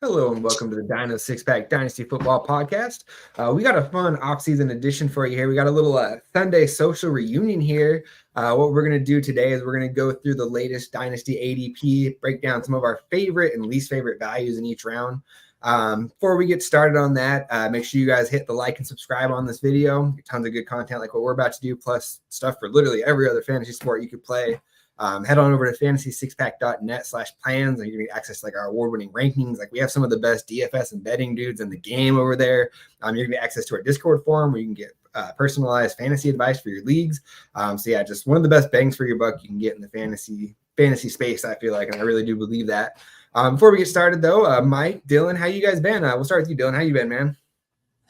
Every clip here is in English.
Hello and welcome to the Dino Six Pack Dynasty Football Podcast. We got a fun off-season edition for you here. We got a little Sunday social reunion here. What we're going to do today is we're going to go through the latest Dynasty ADP, break down some of our favorite and least favorite values in each round. Before we get started on that, make sure you guys hit the like and subscribe on this video. Tons of good content like what we're about to do, plus stuff for literally every other fantasy sport you could play. Head on over to fantasy6pack.net/plans and you're gonna get access to like our award-winning rankings. Like we have some of the best DFS and betting dudes in the game over there. You're gonna get access to our Discord forum where you can get personalized fantasy advice for your leagues. So yeah, just one of the best bangs for your buck you can get in the fantasy space, I feel like, and I really do believe that. Before we get started though, Mike, Dylan, how you guys been? We'll start with you, Dylan. How you been, man?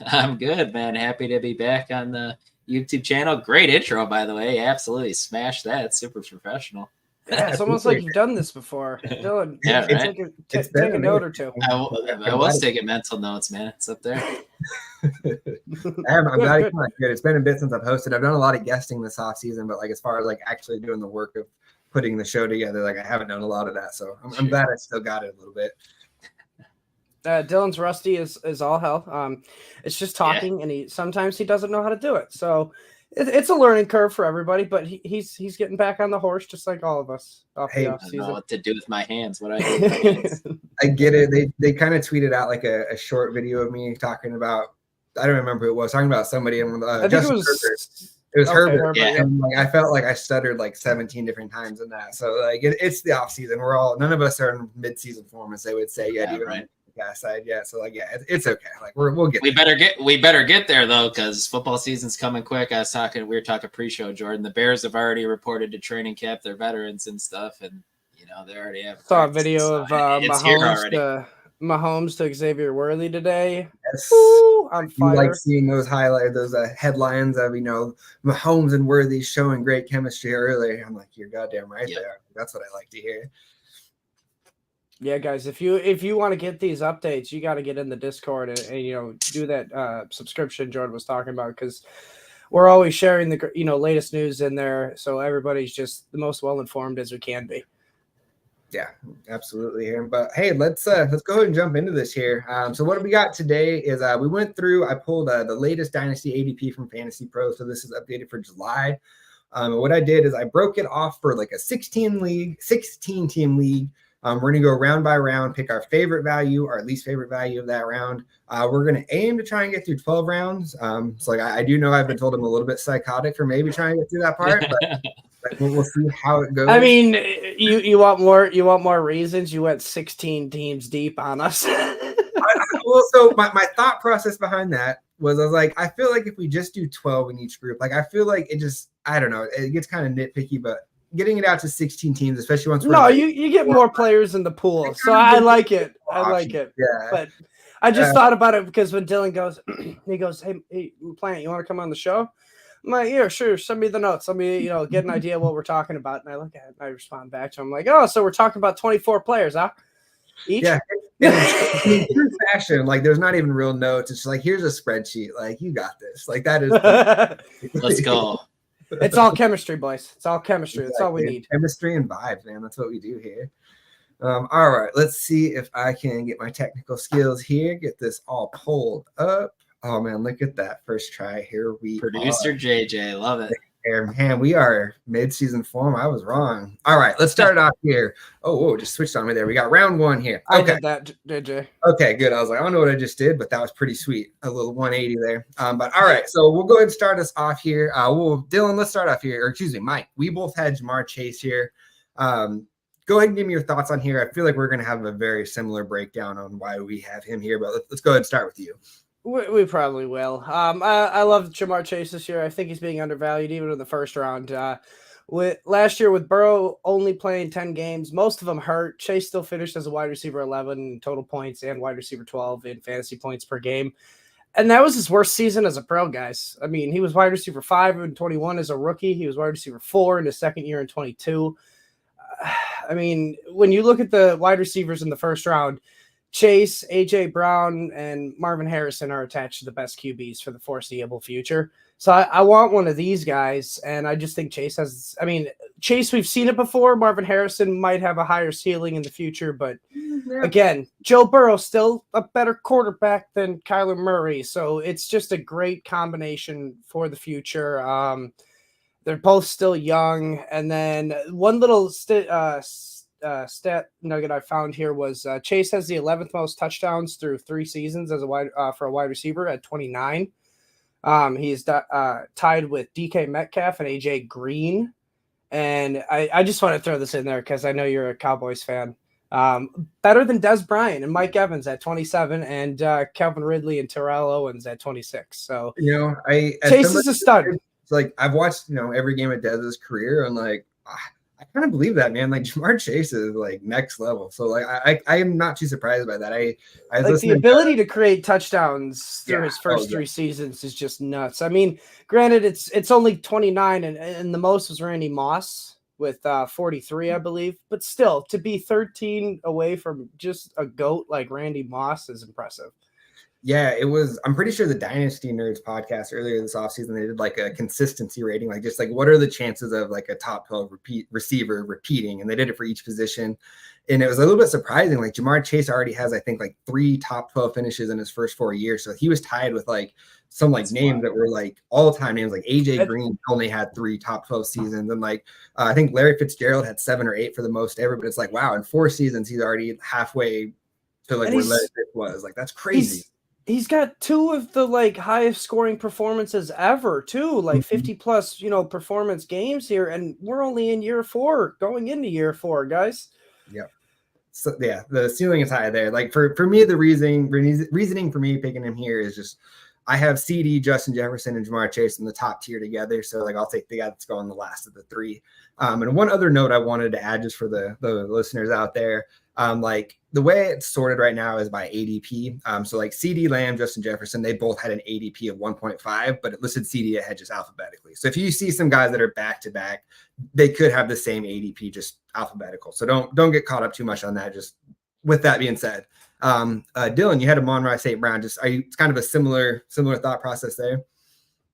I'm good, man. Happy to be back on the YouTube channel. Great intro, by the way. Absolutely smashed that. Super professional. Yeah, it's almost like you've done this before. Dylan, yeah, right? take a note or two. I was taking mental notes, man. It's up there. I'm glad it's good. It's been a bit since I've hosted. I've done a lot of guesting this off season, but like as far as like actually doing the work of putting the show together, like I haven't done a lot of that. So I'm glad I still got it a little bit. Dylan's rusty is all hell. It's just talking, and sometimes he doesn't know how to do it. So it's a learning curve for everybody. But he's getting back on the horse, just like all of us. Hey, I don't know what to do with my hands. What I do with my hands. I get it. They kind of tweeted out like a short video of me talking about. I don't remember who it was, talking about somebody. And I think it was Herbert. Yeah. And like I felt like I stuttered like 17 different times in that. So like it's the off season. None of us are in mid season form, as they would say yet. Even right. Side, yeah. So like, yeah, it's okay. Like we'll get. We better get there though, because football season's coming quick. We were talking pre-show, Jordan. The Bears have already reported to training camp their veterans and stuff, and they already have. Saw a video of Mahomes to Xavier Worthy today. Yes. Woo, on fire. You like seeing those headlines of Mahomes and Worthy showing great chemistry early. I'm like, you're goddamn right there. That's what I like to hear. Yeah, guys, if you want to get these updates, you got to get in the Discord and do that subscription Jordan was talking about, because we're always sharing the latest news in there, so everybody's just the most well informed as we can be. Yeah, absolutely. But hey, let's go ahead and jump into this here. So what we got today is I pulled the latest Dynasty ADP from Fantasy Pro, so this is updated for July. What I did is I broke it off for like a 16 team league. We're going to go round by round, pick our favorite value, our least favorite value of that round. We're going to aim to try and get through 12 rounds. So like I do know I've been told I'm a little bit psychotic for maybe trying to get through that part, but we'll see how it goes. I mean, you want more reasons. You went 16 teams deep on us. So my thought process behind that was I was like, I feel like if we just do 12 in each group, like I feel like I don't know, it gets kind of nitpicky, but getting it out to 16 teams, especially once you get more players in the pool, so I like it. Yeah, but I just thought about it because when Dylan goes, he goes, "Hey, Plant, you want to come on the show?" I'm like, "Yeah, sure. Send me the notes. Let me, get an idea of what we're talking about." And I look at it, and I respond back to him like, "Oh, so we're talking about 24 players, huh?" Each? Yeah. In true fashion, like there's not even real notes. It's just like, here's a spreadsheet. Like you got this. Like that is. Let's go. It's all chemistry, boys. It's all chemistry. That's all we need. Chemistry and vibes, man. That's what we do here. All right. Let's see if I can get my technical skills here. Get this all pulled up. Oh, man. Look at that first try. Here we Producer JJ. Love it. Man, we are mid-season form. I was wrong. All right. Let's start off here. Oh, just switched on me there. We got round one here. Okay. I did that, JJ. Okay, good. I was like, I don't know what I just did, but that was pretty sweet. A little 180 there. But all right, so we'll go ahead and start us off here. Dylan, let's start off here. Or excuse me, Mike. We both had Ja'Marr Chase here. Go ahead and give me your thoughts on here. I feel like we're going to have a very similar breakdown on why we have him here, but let's go ahead and start with you. We probably will. I love Ja'Marr Chase this year. I think he's being undervalued even in the first round. Last year with Burrow only playing 10 games, most of them hurt. Chase still finished as a wide receiver 11 in total points and wide receiver 12 in fantasy points per game. And that was his worst season as a pro, guys. I mean, he was wide receiver 5 in 21 as a rookie. He was wide receiver 4 in his second year in 22. I mean, when you look at the wide receivers in the first round, Chase, A.J. Brown, and Marvin Harrison are attached to the best QBs for the foreseeable future. So I want one of these guys, and I just think Chase Chase, we've seen it before. Marvin Harrison might have a higher ceiling in the future, but Yeah. Again, Joe Burrow still a better quarterback than Kyler Murray, so it's just a great combination for the future. They're both still young, and then one little stat nugget I found here was Chase has the 11th most touchdowns through 3 seasons as a for a wide receiver at 29. He's tied with DK Metcalf and AJ Green. And I just want to throw this in there because I know you're a Cowboys fan. Better than Des Bryant and Mike Evans at 27 and Calvin Ridley and Terrell Owens at 26. So, Chase is a stud. Like, I've watched, every game of Dez's career, and like, I kind of believe that, man. Like, Jamar Chase is like next level. So like, I am not too surprised by that. I like the ability to create touchdowns through his first 3 seasons is just nuts. I mean, granted, it's only 29, and the most was Randy Moss with 43, I believe. But still, to be 13 away from just a GOAT like Randy Moss is impressive. Yeah, it was. I'm pretty sure the Dynasty Nerds podcast earlier this offseason, they did like a consistency rating, like just like what are the chances of like a top 12 receiver repeating, and they did it for each position. And it was a little bit surprising. Like Jamar Chase already has, I think, like 3 top 12 finishes in his first 4 years. So he was tied with like some like names that were like all-time names. Like AJ Green only had 3 top 12 seasons, and like I think Larry Fitzgerald had 7 or 8 for the most ever. But it's like, wow, in 4 seasons he's already halfway to like where Larry Fitz was. Like that's crazy. He's got 2 of the like highest scoring performances ever too, like 50 plus, performance games here. And we're only in year 4 going into year 4, guys. Yep. So yeah, the ceiling is high there. Like for me, the reasoning for me picking him here is just, I have CD, Justin Jefferson, and Jamar Chase in the top tier together. So like, I'll take the guy that's going the last of the 3. And one other note I wanted to add just for the listeners out there, like the way it's sorted right now is by ADP. So like CD Lamb, Justin Jefferson, they both had an ADP of 1.5, but it listed CD ahead just alphabetically. So if you see some guys that are back to back, they could have the same ADP, just alphabetical. So don't get caught up too much on that. Just with that being said, Dylan, you had Amon-Ra St. Brown. It's kind of a similar thought process there.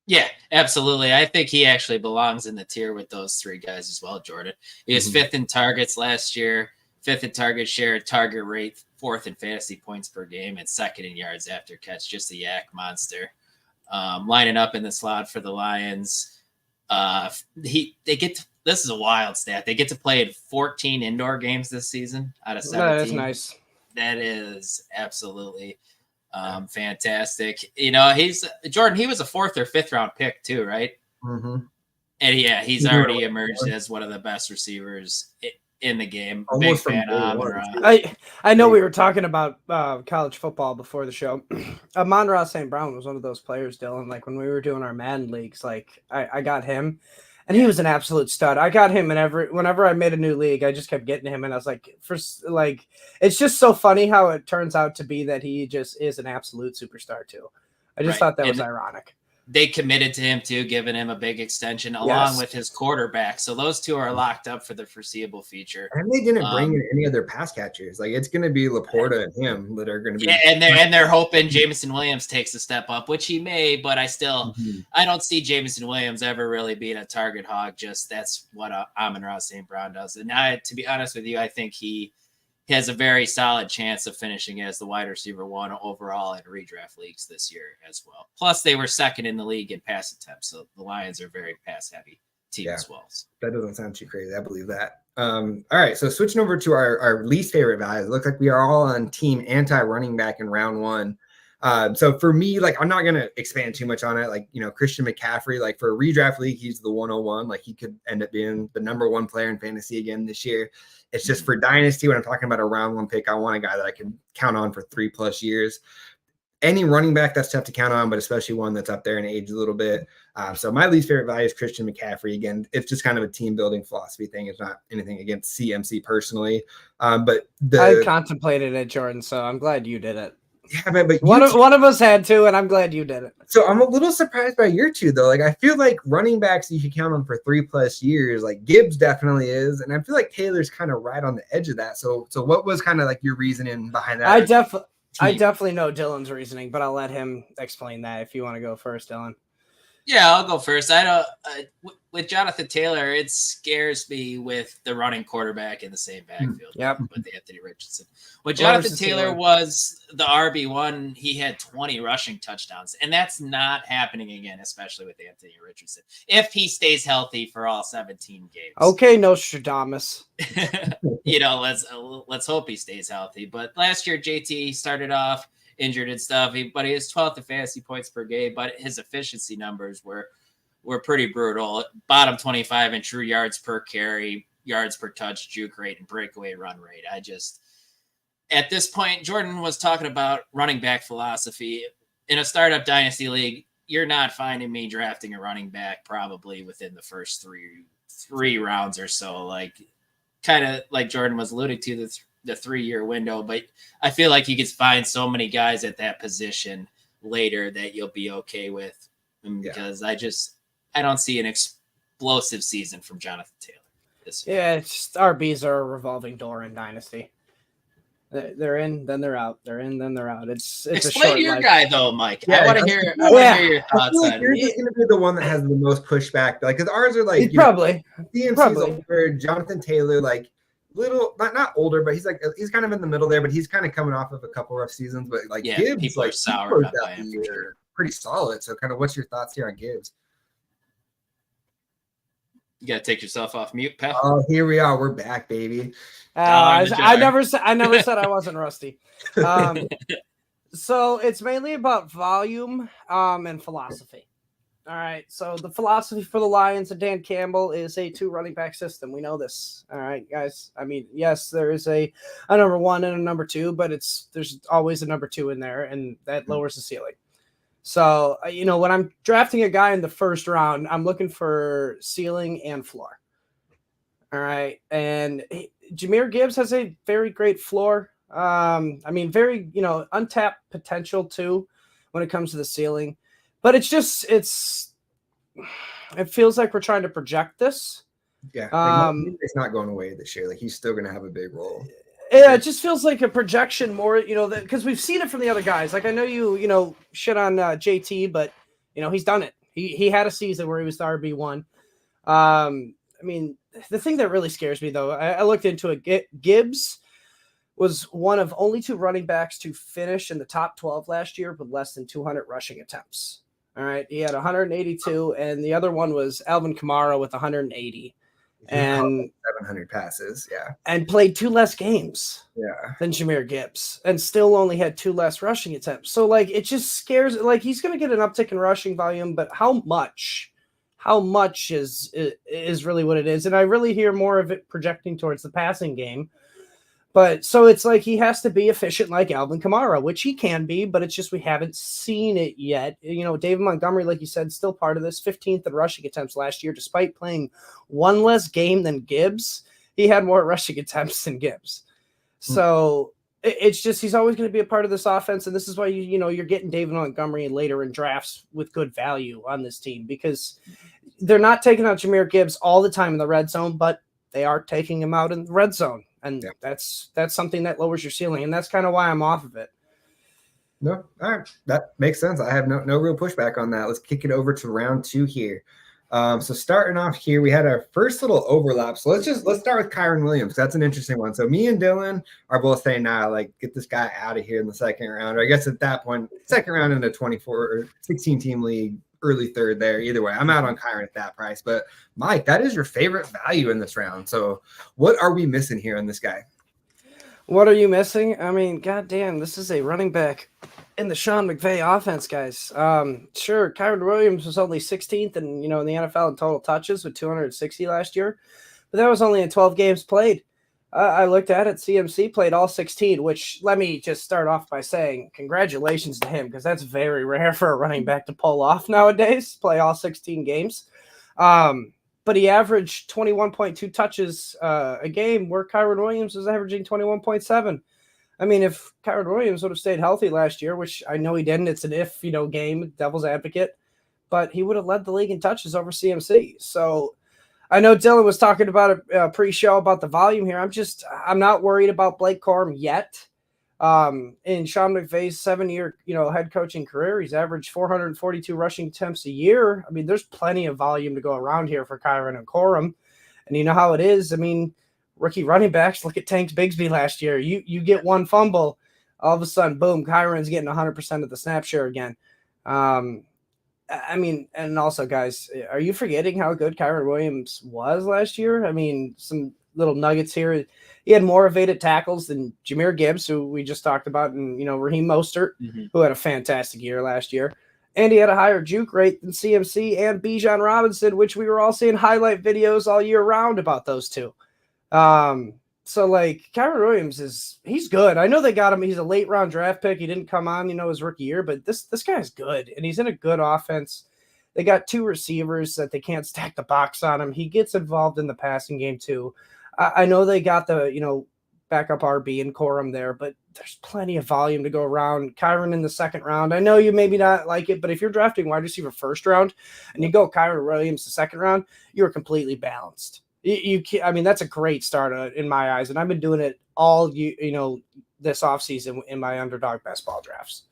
Yeah, absolutely. I think he actually belongs in the tier with those 3 guys as well, Jordan. He was 5th in targets last year, 5th in target share, target rate, 4th in fantasy points per game, and 2nd in yards after catch. Just a yak monster. Lining up in the slot for the Lions. This is a wild stat. They get to play in 14 indoor games this season out of 17. That's nice. That is absolutely fantastic. He's Jordan. He was a 4th or 5th round pick too, right? Mm-hmm. And he's already emerged as one of the best receivers in the game. Almost big fan of Amon-Ra. I know we were talking about college football before the show. Amon-Ra St. Brown was one of those players, Dylan. Like when we were doing our Madden leagues, like I got him. And he was an absolute stud. I got him whenever I made a new league, I just kept getting him. And I was like, it's just so funny how it turns out to be that he just is an absolute superstar too. I just thought that was ironic. They committed to him too, giving him a big extension along with his quarterback. So those 2 are locked up for the foreseeable future. And they didn't bring in any other pass catchers. Like it's going to be Laporta and him that are going to be. Yeah, and they're hoping Jameson Williams takes a step up, which he may. But I don't see Jameson Williams ever really being a target hog. Just that's what Amon-Ra St. Brown does. And to be honest with you, I think he has a very solid chance of finishing as the wide receiver 1 overall in redraft leagues this year as well. Plus, they were 2nd in the league in pass attempts, so the Lions are a very pass-heavy team as well. That doesn't sound too crazy. I believe that. All right, so switching over to our least favorite values, it looks like we are all on team anti-running back in round 1. So for me, like, I'm not going to expand too much on it. Like, Christian McCaffrey, like for a redraft league, he's the 101. Like he could end up being the number 1 player in fantasy again this year. It's just for dynasty, when I'm talking about a round 1 pick, I want a guy that I can count on for 3+ years. Any running back, that's tough to count on, but especially one that's up there in age a little bit. So my least favorite value is Christian McCaffrey. Again, it's just kind of a team building philosophy thing. It's not anything against CMC personally. But I contemplated it, Jordan, so I'm glad you did it. Yeah, but one of us had to, and I'm glad you did it. So I'm a little surprised by your 2, though. Like I feel like running backs you should count on for 3+ years. Like Gibbs definitely is, and I feel like Taylor's kind of right on the edge of that. So what was kind of like your reasoning behind that? I definitely know Dylan's reasoning, but I'll let him explain that if you want to go first, Dylan. Yeah, I'll go first. with Jonathan Taylor, it scares me with the running quarterback in the same backfield with Anthony Richardson. When Jonathan Taylor was the RB1, he had 20 rushing touchdowns, and that's not happening again, especially with Anthony Richardson, if he stays healthy for all 17 games. Okay, Nostradamus. Let's hope he stays healthy. But last year, JT started off injured and stuff, but he was 12th in fantasy points per game, but his efficiency numbers were pretty brutal. Bottom 25 in true yards per carry, yards per touch, juke rate, and breakaway run rate. At this point, Jordan was talking about running back philosophy. In a startup dynasty league, you're not finding me drafting a running back probably within the first three rounds or so. Like, kind of like Jordan was alluding to, the 3-year window. But I feel like you could find so many guys at that position later that you'll be okay with. Because I don't see an explosive season from Jonathan Taylor. It's just RBs are a revolving door in Dynasty. They're in, then they're out. They're in, then they're out. It's explain to your guy though, Mike. Yeah, I want to hear your thoughts on it. You're just going to be the one that has the most pushback, like because ours are like CMC's older, Jonathan Taylor, like little not older, but he's kind of in the middle there, but he's kind of coming off of a couple rough seasons. But like Gibbs, people are sour about him for sure. Pretty solid. So kind of what's your thoughts here on Gibbs? You gotta take yourself off mute, pal. Oh, here we are. We're back, baby. I never said I wasn't rusty. So it's mainly about volume and philosophy. All right. So the philosophy for the Lions and Dan Campbell is a 2 running back system. We know this. All right, guys. I mean, yes, there is a number 1 and a number 2, but there's always a number 2 in there, and that lowers the ceiling. So, when I'm drafting a guy in the first round, I'm looking for ceiling and floor. All right. And Jahmyr Gibbs has a very great floor. Very, untapped potential too when it comes to the ceiling. But it feels like we're trying to project this. Yeah. It's not going away this year. Like he's still going to have a big role. Yeah, it just feels like a projection more, because we've seen it from the other guys. Like I know you shit on JT, but he's done it. He had a season where he was the RB1. The thing that really scares me though, I looked into it. Gibbs was one of only 2 running backs to finish in the top 12 last year with less than 200 rushing attempts. All right, he had 182, and the other one was Alvin Kamara with 180. And 700 passes, and played 2 less games, than Jahmyr Gibbs, and still only had 2 less rushing attempts. So like it just scares. Like he's going to get an uptick in rushing volume, but how much is really what it is. And I really hear more of it projecting towards the passing game. But so it's like he has to be efficient like Alvin Kamara, which he can be, but it's just we haven't seen it yet. David Montgomery, like you said, still part of this, 15th in rushing attempts last year, despite playing 1 less game than Gibbs. He had more rushing attempts than Gibbs. So it's just he's always going to be a part of this offense, and this is why you're getting David Montgomery later in drafts with good value on this team, because they're not taking out Jahmyr Gibbs all the time in the red zone, but they are taking him out in the red zone. And that's something that lowers your ceiling, and that's kind of why I'm off of it. No, all right, that makes sense. I have no real pushback on that. Let's kick it over to round 2 here. So starting off here, we had our first little overlap. So let's start with Kyren Williams. That's an interesting one. So me and Dylan are both saying, get this guy out of here in the second round. Or I guess at that point, second round in a 24 or 16 team league, early third there. Either way, I'm out on Kyren at that price. But Mike, that is your favorite value in this round. So what are we missing here on this guy? What are you missing? I mean, goddamn, this is a running back in the Sean McVay offense, guys. Sure, Kyren Williams was only 16th in the NFL in total touches with 260 last year, but that was only in 12 games played. I looked at it. CMC played all 16, which let me just start off by saying congratulations to him, because that's very rare for a running back to pull off nowadays, play all 16 games. But he averaged 21.2 touches a game, where Kyren Williams was averaging 21.7. I mean, if Kyren Williams would have stayed healthy last year, which I know he didn't, it's an if, game, devil's advocate, but he would have led the league in touches over CMC. So I know Dylan was talking about it pre-show about the volume here. I'm not worried about Blake Corum yet. In Sean McVay's 7-year, head coaching career, he's averaged 442 rushing attempts a year. I mean, there's plenty of volume to go around here for Kyren and Corum. And you know how it is. I mean, rookie running backs, look at Tank Bigsby last year. You get one fumble, all of a sudden, boom, Kyron's getting 100% of the snap share again. I mean, and also, guys, are you forgetting how good Kyren Williams was last year? I mean, some little nuggets here. He had more evaded tackles than Jahmyr Gibbs, who we just talked about, and, Raheem Mostert, who had a fantastic year last year. And he had a higher juke rate than CMC and Bijan Robinson, which we were all seeing highlight videos all year round about those two. So, like, Kyren Williams he's good. I know they got him. He's a late-round draft pick. He didn't come on, his rookie year, but this guy's good, and he's in a good offense. They got 2 receivers that they can't stack the box on him. He gets involved in the passing game, too. I know they got the, backup RB and Corum there, but there's plenty of volume to go around. Kyren in the 2nd round. I know you maybe not like it, but if you're drafting wide receiver 1st round and you go Kyren Williams the 2nd round, you're completely balanced. You can't, I mean, that's a great start in my eyes, and I've been doing it all this offseason in my underdog best ball drafts.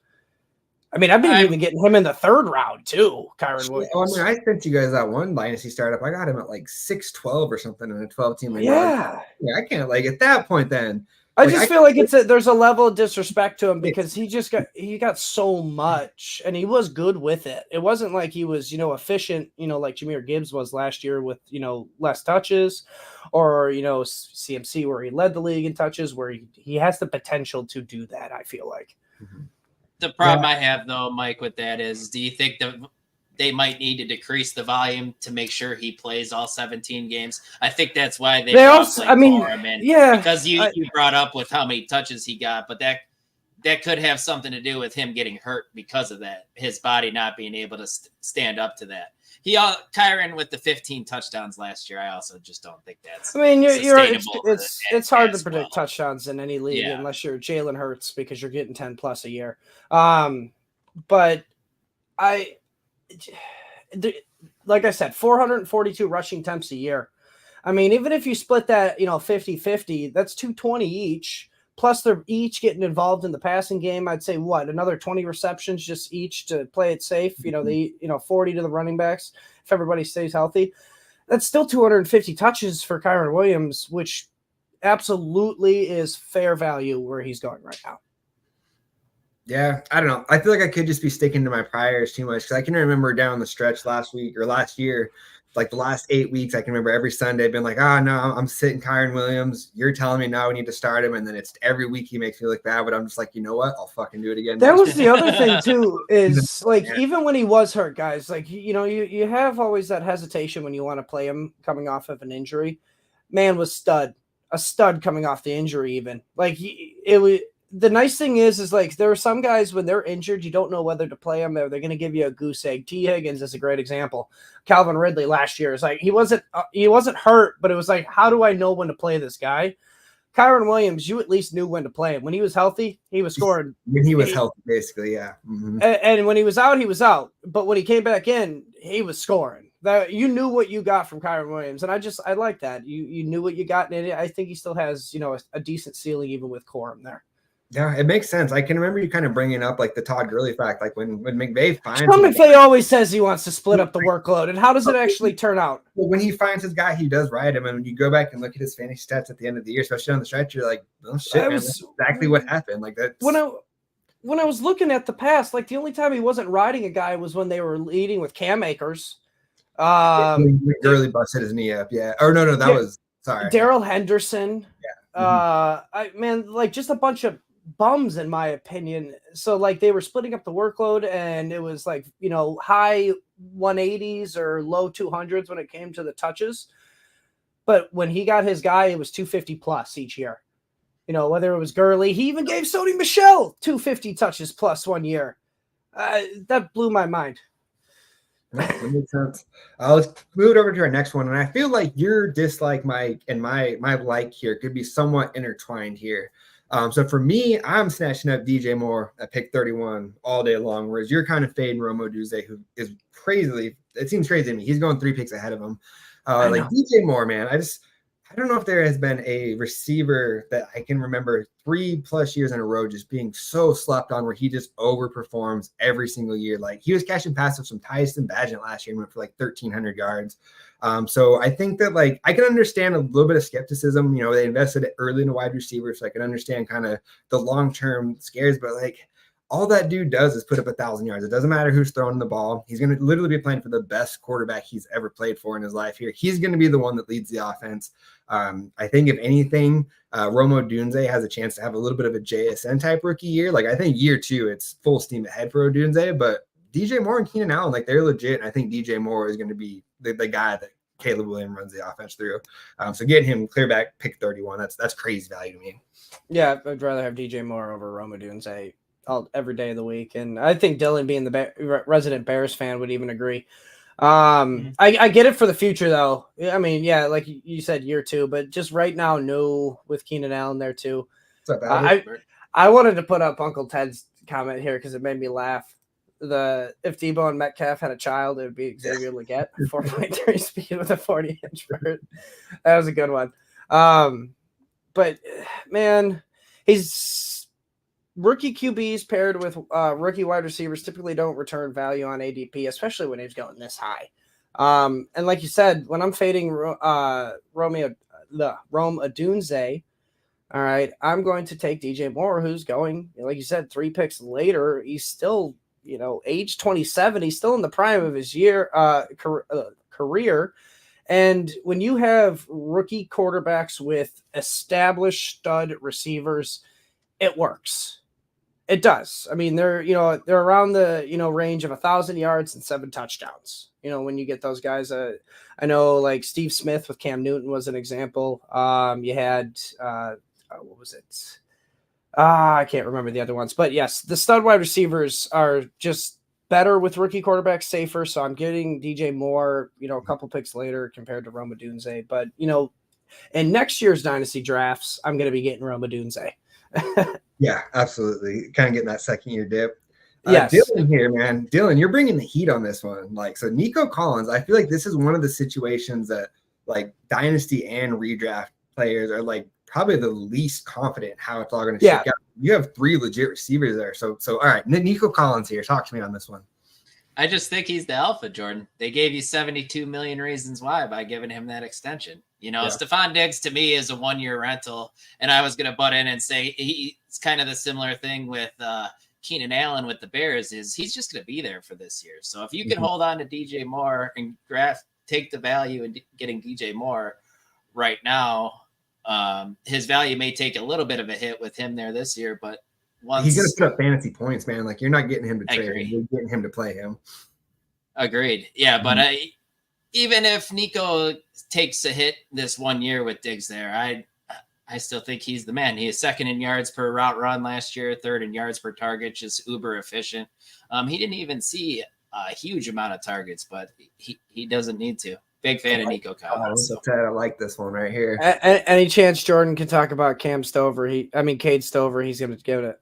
I mean, I've been even getting him in the 3rd round too, Kyren Williams. I mean, I sent you guys that one Dynasty startup. I got him at like 6-12 or something in a 12-team. Yeah, I can't at that point then. I just feel like there's a level of disrespect to him because he got so much and he was good with it. It wasn't like he was, efficient, like Jahmyr Gibbs was last year with, less touches, or, CMC where he led the league in touches, where he has the potential to do that, I feel like. Mm-hmm. The problem I have, though, Mike, with that is, do you think they might need to decrease the volume to make sure he plays all 17 games? I think that's why they also, because you brought up with how many touches he got, but that could have something to do with him getting hurt because of that, his body not being able to stand up to that. Kyren with the 15 touchdowns last year, I also just don't think that's. I mean, it's hard to predict touchdowns in any league unless you're Jalen Hurts, because you're getting 10 plus a year. But like I said, 442 rushing attempts a year. I mean, even if you split that, 50-50, that's 220 each. Plus, they're each getting involved in the passing game. I'd say another 20 receptions just each to play it safe. 40 to the running backs if everybody stays healthy. That's still 250 touches for Kyren Williams, which absolutely is fair value where he's going right now. Yeah, I don't know. I feel like I could just be sticking to my priors too much, because I can remember down the stretch last year, like the last 8 weeks, I can remember every Sunday being like, no, I'm sitting Kyren Williams. You're telling me now we need to start him. And then it's every week he makes me look bad, but I'm just like, you know what? I'll fucking do it again. That was the other thing too, is even when he was hurt, guys, like, you have always that hesitation when you want to play him coming off of an injury. Man was a stud coming off the injury even. Like the nice thing is like there are some guys when they're injured, you don't know whether to play them or they're going to give you a goose egg. T. Higgins is a great example. Calvin Ridley last year is like he wasn't hurt, but it was like, how do I know when to play this guy? Kyren Williams, you at least knew when to play him. When he was healthy, he was scoring. When he was healthy, basically, yeah. Mm-hmm. And when he was out, he was out. But when he came back in, he was scoring. That you knew what you got from Kyren Williams, and I like that. You knew what you got, and I think he still has a decent ceiling even with Corum there. Yeah, it makes sense. I can remember you kind of bringing up like the Todd Gurley fact, like when McVay finds McVay always says he wants to split up the workload, and how does it actually turn out? Well, when he finds his guy, he does ride him, and when you go back and look at his fantasy stats at the end of the year, especially on the stretch, you're like, oh shit, man, that's exactly what happened. Like that. When I was looking at the past, like the only time he wasn't riding a guy was when they were leading with Cam Akers. Gurley busted his knee up, yeah. Or no, that was sorry. Darrell Henderson. Yeah. Like just a bunch of bums in my opinion. So like they were splitting up the workload, and it was like high 180s or low 200s when it came to the touches. But when he got his guy, it was 250 plus each year. Whether it was Gurley, he even gave Sony Michel 250 touches plus one year. That blew my mind. That makes sense. Let's move it over to our next one, and I feel like your dislike, Mike, and my like here could be somewhat intertwined here. So for me, I'm snatching up DJ Moore at pick 31 all day long, whereas you're kind of fading Rome Odunze, who is crazily, it seems crazy to me. He's going 3 picks ahead of him. Like DJ Moore, man, I I don't know if there has been a receiver that I can remember 3+ years in a row just being so slept on where he just overperforms every single year. Like he was catching passes from Tyson Bagent last year and went for like 1,300 yards. So I think that like I can understand a little bit of skepticism. You know, they invested early in a wide receiver, so I can understand kind of the long-term scares, but like all that dude does is put up 1,000 yards. It doesn't matter who's throwing the ball. He's going to literally be playing for the best quarterback he's ever played for in his life here. He's going to be the one that leads the offense. I think if anything, Rome Odunze has a chance to have a little bit of a JSN type rookie year. Like I think year 2, it's full steam ahead for Odunze, but DJ Moore and Keenan Allen, like they're legit. And I think DJ Moore is going to be the guy that Caleb Williams runs the offense through. So getting him clear back pick 31, that's crazy value to me. Yeah, I'd rather have DJ Moore over Rome Odunze every day of the week. And I think Dylan, being the resident Bears fan, would even agree. I get it for the future, though. I mean, yeah, like you said, year 2, but just right now, no, with Keenan Allen there too. I wanted to put up Uncle Ted's comment here because it made me laugh. If Debo and Metcalf had a child, it would be Xavier Legette, 4.3 speed with a 40-inch vert. That was a good one. But man, he's rookie QBs paired with rookie wide receivers typically don't return value on ADP, especially when he's going this high. And like you said, when I'm fading Rome Odunze, all right, I'm going to take DJ Moore, who's going, like you said, 3 picks later. He's still, age 27. He's still in the prime of his career. And when you have rookie quarterbacks with established stud receivers, it works. It does. I mean, they're around the, range of 1,000 yards and 7 touchdowns. When you get those guys, I know like Steve Smith with Cam Newton was an example. You had, what was it? I can't remember the other ones, but yes, the stud wide receivers are just better with rookie quarterbacks, safer. So I'm getting DJ Moore, a couple picks later compared to Rome Odunze. But, in next year's Dynasty drafts, I'm going to be getting Rome Odunze. Yeah, absolutely. Kind of getting that second year dip. Yes. Dylan here, man. Dylan, you're bringing the heat on this one. Like, so Nico Collins, I feel like this is one of the situations that like Dynasty and redraft players are like probably the least confident how it's all going to shake out. You have 3 legit receivers there. So all right, Nico Collins here. Talk to me on this one. I just think he's the alpha, Jordan. They gave you 72 million reasons why by giving him that extension. Stephon Diggs to me is a 1-year rental, and I was going to butt in and say it's kind of the similar thing with Keenan Allen with the Bears is he's just going to be there for this year. So if you can hold on to DJ Moore and take the value in getting DJ Moore right now, his value may take a little bit of a hit with him there this year, but he's going to put up fantasy points, man. Like you're not getting him to trade him, you're getting him to play him. Agreed. Yeah, but even if Nico takes a hit this 1 year with Diggs there, I still think he's the man. He is 2nd in yards per route run last year, 3rd in yards per target, just uber efficient. He didn't even see a huge amount of targets, but he doesn't need to. Big fan of Nico Collins. I like this one right here. Any chance Jordan can talk about Cade Stover? He's going to give it.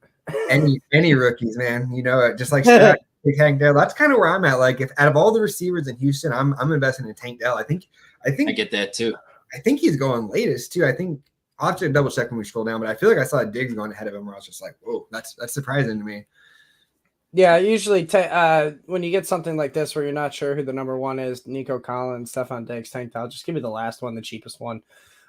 Any rookies, man. Just like Tank Dell. That's kind of where I'm at. Like, if out of all the receivers in Houston, I'm investing in Tank Dell. I think I get that too. I think he's going latest too. I think I'll have to double check when we scroll down, but I feel like I saw Diggs going ahead of him where I was just like, whoa, that's surprising to me. Yeah, usually when you get something like this where you're not sure who the number 1 is, Nico Collins, Stephon Diggs, Tank Dell, just give me the last one, the cheapest one,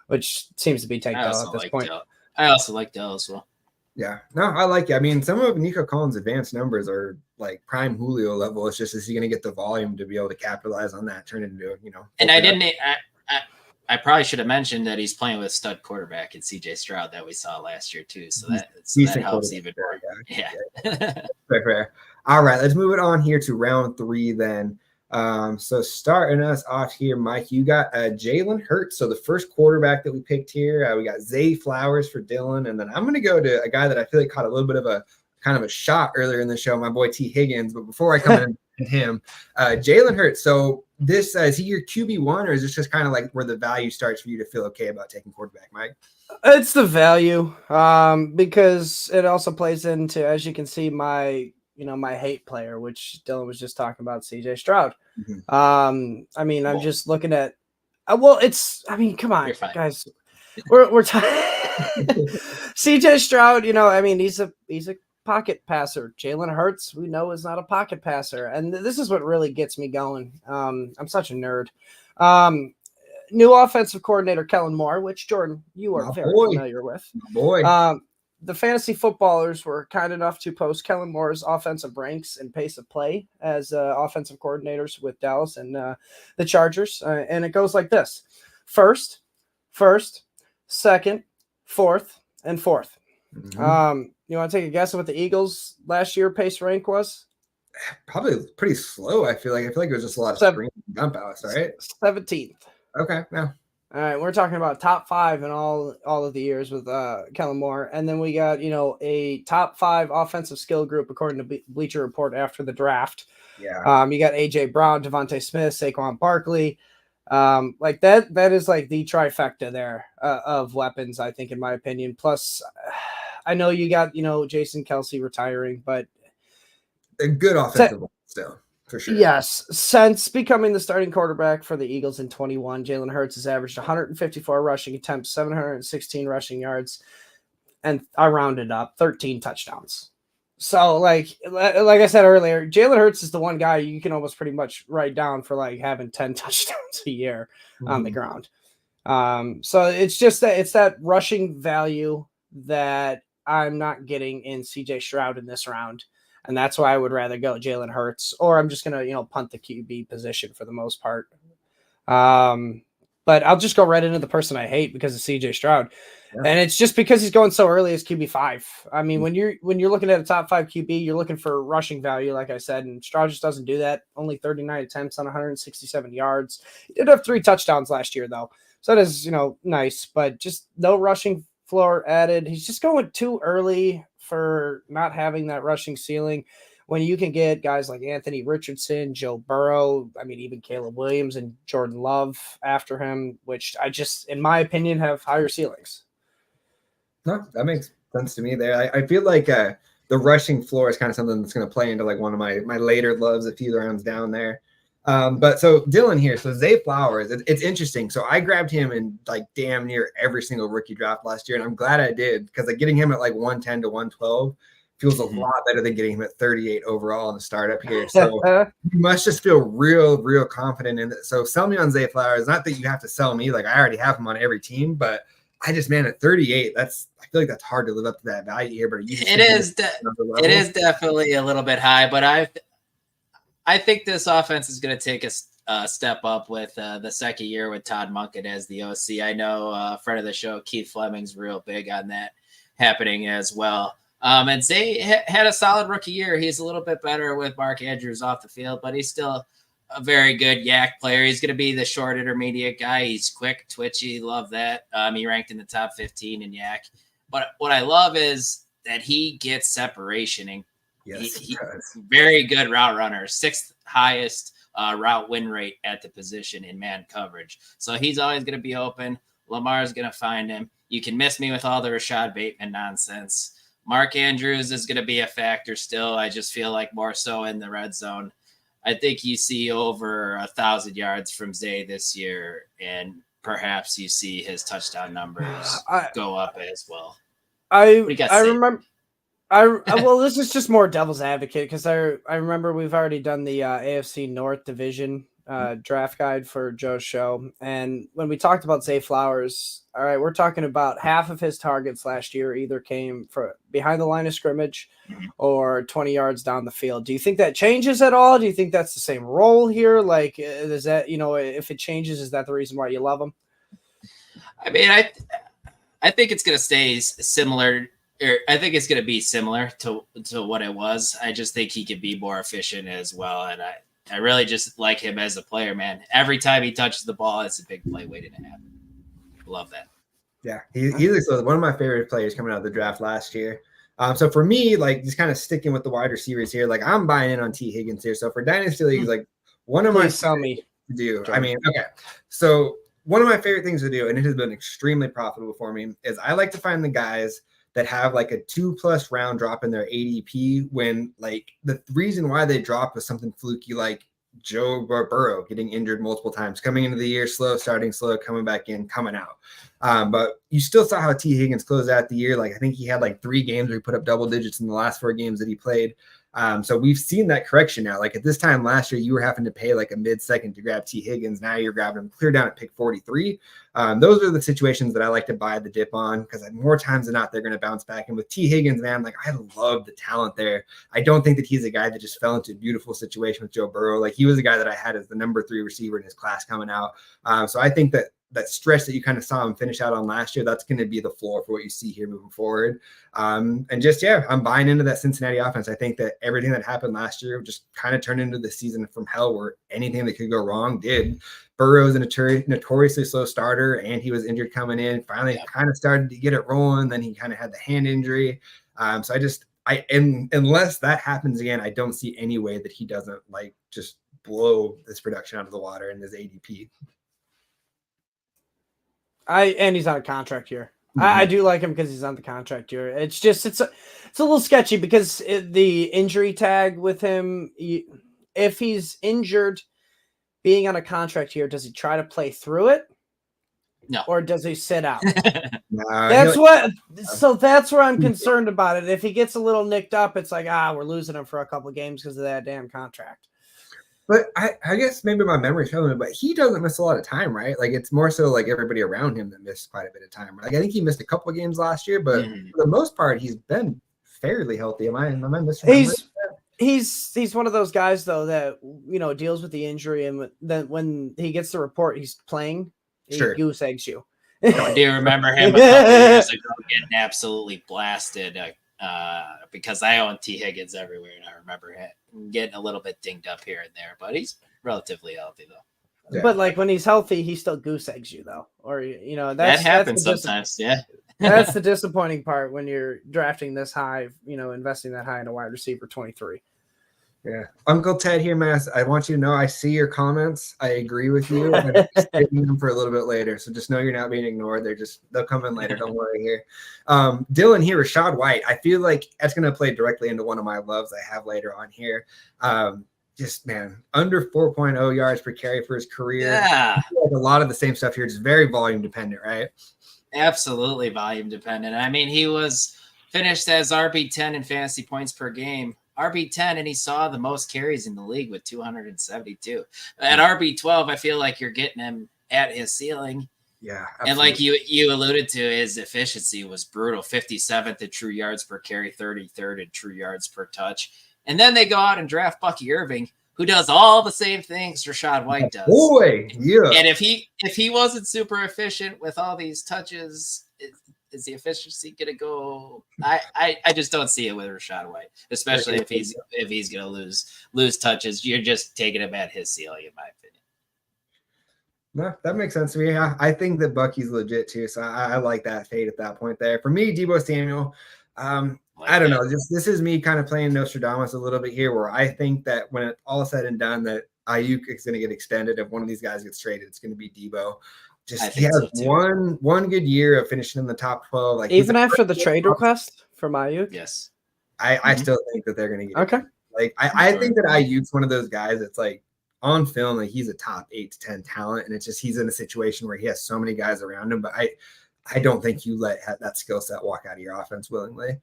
which seems to be Tank Dell at this point. I also like Dell as well. Yeah, no, I like it. I mean, some of Nico Collins' advanced numbers are like prime Julio level. It's just, is he going to get the volume to be able to capitalize on that, turn it into, And I probably should have mentioned that he's playing with stud quarterback in CJ Stroud that we saw last year too. So that helps even more. Yeah. Fair. All right, let's move it on here to round 3 then. So starting us off here, Mike, you got Jalen Hurts. So the first quarterback that we picked here, we got Zay Flowers for Dylan. And then I'm going to go to a guy that I feel like caught a little bit of a kind of a shot earlier in the show, my boy T. Higgins. But before I come in to him, Jalen Hurts. So this, is he your QB1, or is this just kind of like where the value starts for you to feel okay about taking quarterback, Mike? It's the value because it also plays into, as you can see, my hate player, which Dylan was just talking about, CJ Stroud. I mean, I'm just looking at Well, I mean, come on, You're fine. guys. We're talking CJ Stroud, I mean, he's a pocket passer. Jalen Hurts, we know, is not a pocket passer. And this is what really gets me going. I'm such a nerd. New offensive coordinator, Kellen Moore, which, Jordan, you are very familiar with. The fantasy footballers were kind enough to post Kellen Moore's offensive ranks and pace of play as offensive coordinators with Dallas and the Chargers. And it goes like this: first, second, fourth, and fourth. Mm-hmm. You want to take a guess at what the Eagles last year pace rank was? Probably pretty slow. I feel like it was just a lot of screen dump outs, right? 17th. Okay, yeah. All right, we're talking about top 5 in all of the years with Kellen Moore, and then we got a top 5 offensive skill group according to Bleacher Report after the draft. Yeah. You got AJ Brown, Devontae Smith, Saquon Barkley. Like that is like the trifecta there of weapons, I think, in my opinion. Plus, I know you got Jason Kelce retiring, but a good offensive still. For sure. Yes. Since becoming the starting quarterback for the Eagles in 21, Jalen Hurts has averaged 154 rushing attempts, 716 rushing yards, and I rounded up 13 touchdowns. So, like I said earlier, Jalen Hurts is the one guy you can almost pretty much write down for like having 10 touchdowns a year on the ground. So it's just that rushing value that I'm not getting in CJ Stroud in this round. And that's why I would rather go Jalen Hurts, or I'm just going to, punt the QB position for the most part. But I'll just go right into the person I hate because of CJ Stroud. Yeah. And it's just because he's going so early as QB5. I mean, when you're looking at a top 5 QB, you're looking for rushing value, like I said, and Stroud just doesn't do that. Only 39 attempts on 167 yards. He did have 3 touchdowns last year, though. So that is, nice, but just no rushing floor added. He's just going too early for not having that rushing ceiling when you can get guys like Anthony Richardson, Joe Burrow, I mean, even Caleb Williams and Jordan Love after him, which I just, in my opinion, have higher ceilings. No, that makes sense to me there. I feel like the rushing floor is kind of something that's going to play into like one of my later loves a few rounds down there. But so Dylan here, so Zay Flowers, it's interesting. So I grabbed him in like damn near every single rookie draft last year, and I'm glad I did because like getting him at like 110 to 112 feels a lot better than getting him at 38 overall in the startup here. So you must just feel real confident in it. So sell me on Zay Flowers. Not that you have to sell me, like I already have him on every team, but I just, man, at 38, I feel like that's hard to live up to that value here. But it is definitely a little bit high, but I think this offense is going to take a step up with the second year with Todd Monken as the OC. I know a friend of the show, Keith Fleming's real big on that happening as well. And Zay had a solid rookie year. He's a little bit better with Mark Andrews off the field, but he's still a very good yak player. He's going to be the short intermediate guy. He's quick, twitchy. Love that. He ranked in the top 15 in yak. But what I love is that he gets separation and yes, he's very good route runner, 6th highest route win rate at the position in man coverage. So he's always going to be open. Lamar's going to find him. You can miss me with all the Rashad Bateman nonsense. Mark Andrews is going to be a factor still. I just feel like more so in the red zone. I think you see over 1,000 yards from Zay this year, and perhaps you see his touchdown numbers go up as well. I remember. Well, this is just more devil's advocate because I remember we've already done the AFC North Division draft guide for Joe's show, and when we talked about Zay Flowers, all right, we're talking about half of his targets last year either came from behind the line of scrimmage or 20 yards down the field. Do you think that changes at all? Do you think that's the same role here? Like, is that if it changes, is that the reason why you love him? I mean, I think it's going to stay similar. I think it's going to be similar to what it was. I just think he could be more efficient as well. And I really just like him as a player, man. Every time he touches the ball, it's a big play waiting to happen. Love that. Yeah, he's one of my favorite players coming out of the draft last year. So for me, like just kind of sticking with the wide receivers here, like I'm buying in on T. Higgins here. So for Dynasty Leagues, like one of my favorite to do. I mean, okay. So one of my favorite things to do, and it has been extremely profitable for me, is I like to find the guys that have like a 2+ round drop in their ADP when like the reason why they dropped was something fluky, like Joe Burrow getting injured multiple times, coming into the year slow, starting slow, coming back in, coming out. But you still saw how T. Higgins closed out the year. Like, I think he had like 3 games where he put up double digits in the last 4 games that he played. So we've seen that correction now. Like at this time last year, you were having to pay like a mid-second to grab T. Higgins. Now you're grabbing him clear down at pick 43. Those are the situations that I like to buy the dip on, because more times than not, they're going to bounce back. And with T. Higgins, man, like I love the talent there. I don't think that he's a guy that just fell into a beautiful situation with Joe Burrow. Like he was a guy that I had as the number 3 receiver in his class coming out. So I think that stretch that you kind of saw him finish out on last year, that's going to be the floor for what you see here moving forward. And just, I'm buying into that Cincinnati offense. I think that everything that happened last year just kind of turned into the season from hell, where anything that could go wrong did. Burrow's a notoriously slow starter, and he was injured coming in. Finally kind of started to get it rolling. Then he kind of had the hand injury. So unless that happens again, I don't see any way that he doesn't like just blow this production out of the water in his ADP. And he's on a contract year. I do like him because he's on the contract year. It's just it's a little sketchy because the injury tag with him. If he's injured, being on a contract year, does he try to play through it? No. Or does he sit out? No, that's where I'm concerned about it. If he gets a little nicked up, it's like, we're losing him for a couple of games because of that damn contract. But I guess maybe my memory's failing me, but he doesn't miss a lot of time, right? Like it's more so like everybody around him that missed quite a bit of time. Like I think he missed a couple of games last year, but for the most part, he's been fairly healthy. Am I misremembering? He's one of those guys though that deals with the injury, and then when he gets the report he's playing, he goose eggs you. Do you remember him a couple years ago getting absolutely blasted? Because I own T. Higgins everywhere, and I remember him getting a little bit dinged up here and there, but he's relatively healthy though. Yeah. But like when he's healthy, he still goose eggs you though, or that happens sometimes. Yeah, that's the disappointing part when you're drafting this high, investing that high in a wide receiver 23. Yeah, Uncle Ted here, man. I want you to know I see your comments. I agree with you. I'm just taking them for a little bit later, so just know you're not being ignored. They'll come in later. Don't worry here. Dylan here, Rashad White. I feel like that's going to play directly into one of my loves I have later on here. Just man, under 4.0 yards per carry for his career. Yeah, like a lot of the same stuff here. Just very volume dependent, right? Absolutely volume dependent. I mean, he was finished as RB10 in fantasy points per game. RB10, and he saw the most carries in the league with 272. At RB12, I feel like you're getting him at his ceiling. Yeah, absolutely. And like you alluded to, his efficiency was brutal. 57th in true yards per carry, 33rd in true yards per touch. And then they go out and draft Bucky Irving, who does all the same things Rashad White does. Boy, yeah. And if he wasn't super efficient with all these touches, is the efficiency going to go? I just don't see it with Rashad White, especially if he's going to lose touches. You're just taking him at his ceiling, in my opinion. No, that makes sense to me. I think that Bucky's legit too, so I like that fade at that point there. For me, Deebo Samuel, I don't know. This is me kind of playing Nostradamus a little bit here, where I think that when it's all said and done, that Ayuk is going to get extended. If one of these guys gets traded, it's going to be Deebo. He has one good year of finishing in the top 12. Like even after the trade request from Ayuk? Yes. I still think that they're going to get okay. Like I think that Ayuk's one of those guys that's like on film, like he's a top 8 to 10 talent, and it's just he's in a situation where he has so many guys around him. But I don't think you let that skill set walk out of your offense willingly.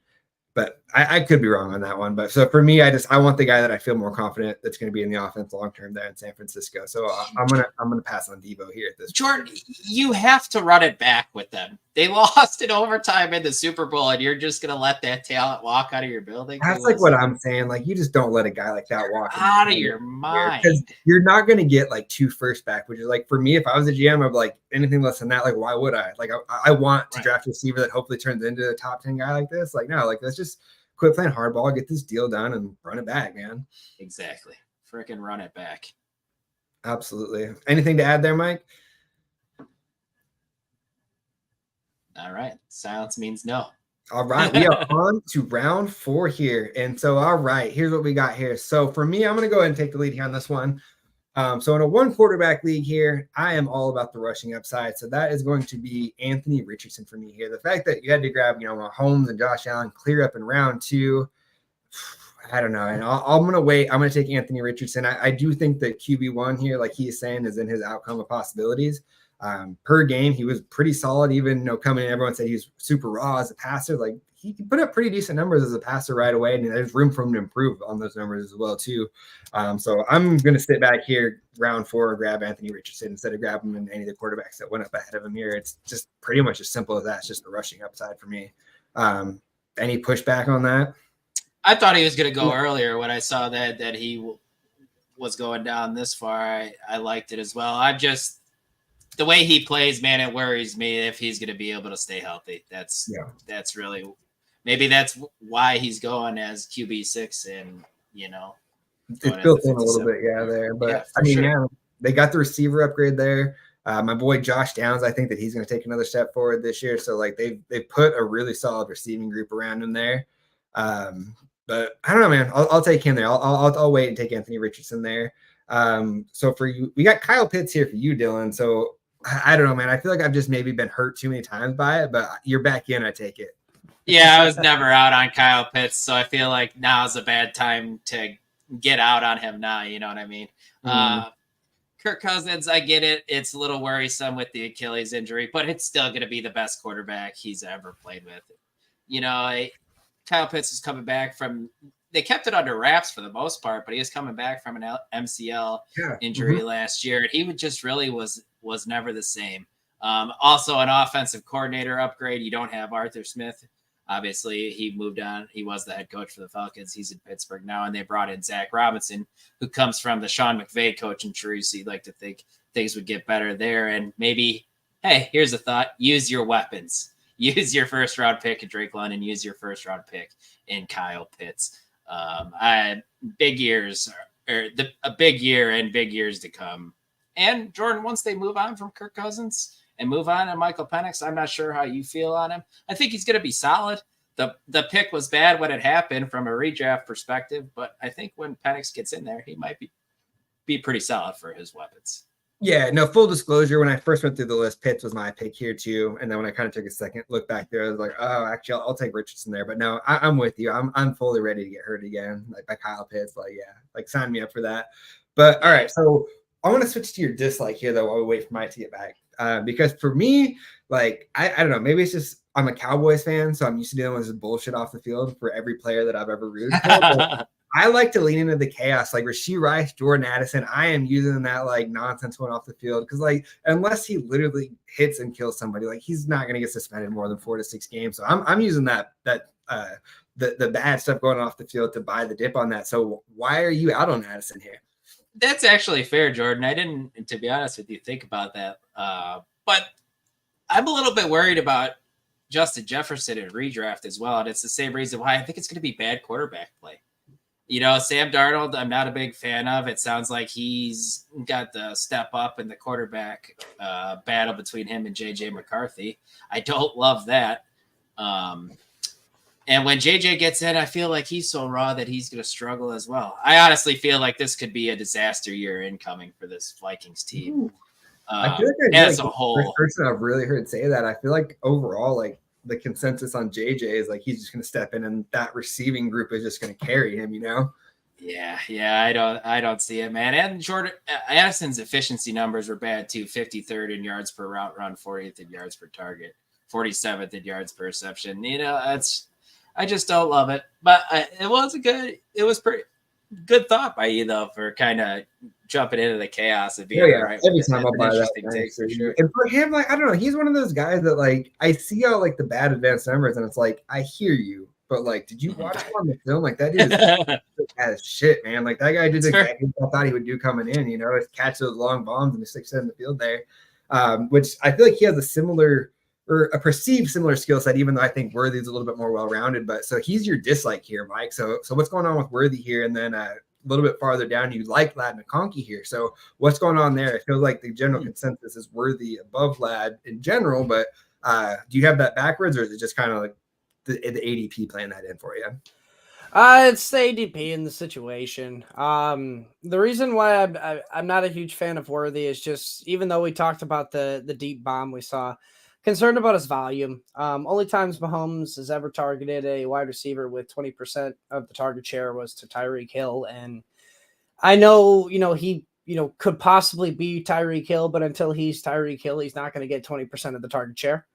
But I could be wrong on that one. But so for me, I want the guy that I feel more confident that's going to be in the offense long term there in San Francisco. So I'm gonna pass on Deebo here at this Jordan, point. You have to run it back with them. They lost in overtime in the Super Bowl, and you're just gonna let that talent walk out of your building. That's like what I'm saying. Like you just don't let a guy like that walk out of your mind, because you're not gonna get like 2 first back, which is like for me, if I was a GM, I'd be like anything less than that. Like why would I? Like I want to draft a receiver that hopefully turns into a top 10 guy like this. Like no, like let's just quit playing hardball, get this deal done, and run it back, man. Exactly. Freaking run it back. Absolutely. Anything to add there, Mike? All right. Silence means no. All right. We are on to round 4 here. And so, all right, here's what we got here. So for me, I'm going to go ahead and take the lead here on this one. So in a 1 quarterback league here, I am all about the rushing upside. So that is going to be Anthony Richardson for me here. The fact that you had to grab, Mahomes and Josh Allen clear up in round 2, I don't know. And I'm going to wait. I'm going to take Anthony Richardson. I do think that QB1 here, like he's saying, is in his outcome of possibilities. Per game, he was pretty solid. Even coming in, everyone said he was super raw as a passer. Like he put up pretty decent numbers as a passer right away, and there's room for him to improve on those numbers as well too. So I'm going to sit back here, round 4, and grab Anthony Richardson instead of grabbing him in any of the quarterbacks that went up ahead of him here. It's just pretty much as simple as that. It's just the rushing upside for me. Any pushback on that? I thought he was going to go earlier when I saw that he was going down this far. I liked it as well. The way he plays, man, it worries me if he's going to be able to stay healthy. That's really, maybe that's why he's going as QB6 and, it's built in a little bit, there. But they got the receiver upgrade there. My boy Josh Downs, I think that he's going to take another step forward this year. So like they put a really solid receiving group around him there. But I don't know, man. I'll take him there. I'll wait and take Anthony Richardson there. So for you, we got Kyle Pitts here for you, Dylan. So I don't know, man. I feel like I've just maybe been hurt too many times by it, but you're back in. I take it. Yeah, I was never out on Kyle Pitts, so I feel like now is a bad time to get out on him now. You know what I mean? Kirk Cousins, I get it. It's a little worrisome with the Achilles injury, but it's still going to be the best quarterback he's ever played with. Kyle Pitts is coming back from – they kept it under wraps for the most part, but he was coming back from an MCL injury last year. And he just really was never the same. Also, an offensive coordinator upgrade. You don't have Arthur Smith. Obviously, he moved on. He was the head coach for the Falcons. He's in Pittsburgh now, and they brought in Zach Robinson, who comes from the Sean McVay coaching tree. So you'd like to think things would get better there. And maybe, hey, here's a thought. Use your weapons. Use your first-round pick in Drake London. Use your first-round pick in Kyle Pitts. Big years, a big year and big years to come. And Jordan, once they move on from Kirk Cousins and move on to Michael Penix, I'm not sure how you feel on him. I think he's going to be solid. The pick was bad when it happened from a redraft perspective, but I think when Penix gets in there, he might be pretty solid for his weapons. Yeah, no, full disclosure, when I first went through the list, Pitts was my pick here too. And then when I kind of took a second look back there, I was like, oh, actually, I'll take Richardson there. But no, I'm with you. I'm fully ready to get hurt again, like by Kyle Pitts. Like sign me up for that. But all right, so I want to switch to your dislike here, though, while we wait for Mike to get back. Because for me, like, I don't know, maybe it's just I'm a Cowboys fan, so I'm used to dealing with this bullshit off the field for every player that I've ever rooted for. I like to lean into the chaos, like Rashee Rice, Jordan Addison. I am using that like nonsense one off the field because, like, unless he literally hits and kills somebody, like he's not going to get suspended more than 4 to 6 games. So I'm using the bad stuff going off the field to buy the dip on that. So why are you out on Addison here? That's actually fair, Jordan. I didn't, to be honest with you, think about that. But I'm a little bit worried about Justin Jefferson in redraft as well, and it's the same reason why I think it's going to be bad quarterback play. Sam Darnold, I'm not a big fan of. It sounds like he's got the step up in the quarterback battle between him and J.J. McCarthy. I don't love that. And when J.J. gets in, I feel like he's so raw that he's going to struggle as well. I honestly feel like this could be a disaster year incoming for this Vikings team. I feel like as a whole. The first person I've really heard say that, I feel like overall, like, the consensus on JJ is like he's just going to step in and that receiving group is just going to carry him, Yeah, I don't see it, man. And Jordan Addison's efficiency numbers were bad too. 53rd in yards per route run, 40th in yards per target, 47th in yards per reception. I just don't love it. But it was pretty good thought by you though for kind of jumping into the chaos and being right. Every time I'll buy that for sure. And for him, like, I don't know, he's one of those guys that like I see all like the bad advanced numbers and it's like I hear you, but like, did you watch him on the film? Like that dude is as shit, man. Like that guy did exactly what I thought he would do coming in. Catch those long bombs and sticks it in the field there, which I feel like he has a similar or a perceived similar skill set, even though I think Worthy's a little bit more well-rounded. But so he's your dislike here, Mike. So what's going on with Worthy here? And then a little bit farther down, you like Ladd McConkey here. So what's going on there? It feels like the general consensus is Worthy above Ladd in general, but do you have that backwards, or is it just kind of like the ADP playing that in for you? It's the ADP in the situation. The reason why I'm not a huge fan of Worthy is just, even though we talked about the deep bomb we saw concerned about his volume. Only times Mahomes has ever targeted a wide receiver with 20% of the target share was to Tyreek Hill. And I know, he, could possibly be Tyreek Hill, but until he's Tyreek Hill, he's not going to get 20% of the target share.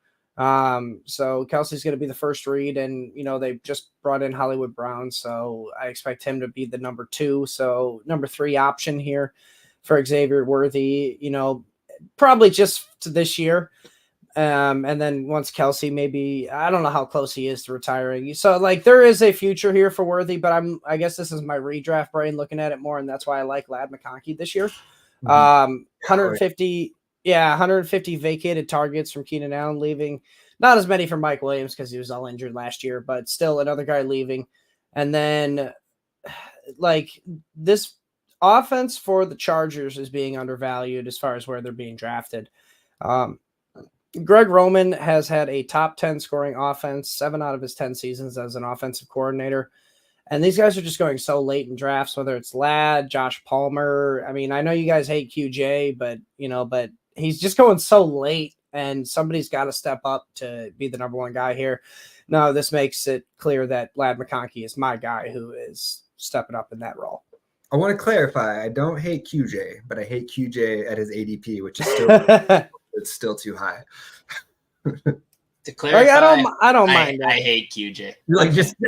So Kelsey's going to be the first read, and, they just brought in Hollywood Brown. So I expect him to be the number 2. So number 3 option here for Xavier Worthy, probably just to this year. And then once Kelsey, maybe, I don't know how close he is to retiring. So there is a future here for Worthy, but I guess this is my redraft brain looking at it more. And that's why I like Ladd McConkey this year. 150 vacated targets from Keenan Allen leaving, not as many from Mike Williams because he was all injured last year, but still another guy leaving. And then this offense for the Chargers is being undervalued as far as where they're being drafted. Greg Roman has had a top 10 scoring offense 7 out of his 10 seasons as an offensive coordinator. And these guys are just going so late in drafts, whether it's Ladd, Josh Palmer. I mean, I know you guys hate QJ, but he's just going so late, and somebody's got to step up to be the number 1 guy here. No, this makes it clear that Ladd McConkey is my guy who is stepping up in that role. I want to clarify. I don't hate QJ, but I hate QJ at his ADP, which is still it's still too high. To clarify, I don't mind. I hate QJ.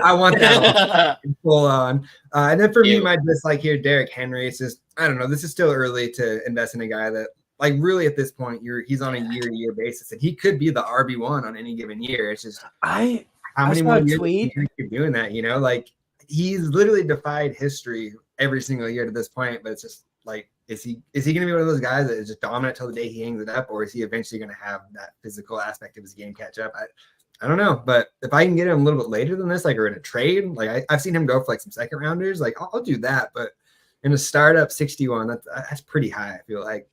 I want that full on. And then for me, my dislike here, Derrick Henry. It's just, I don't know. This is still early to invest in a guy that, really at this point, he's on a year-to-year basis, and he could be the RB1 on any given year. It's just how many more years you keep doing that? He's literally defied history every single year to this point, but it's just is he going to be one of those guys that is just dominant till the day he hangs it up, or is he eventually going to have that physical aspect of his game catch up? I don't know, but if I can get him a little bit later than this, or in a trade, I've seen him go for some second rounders, I'll do that. But in a startup 61, that's pretty high. I feel like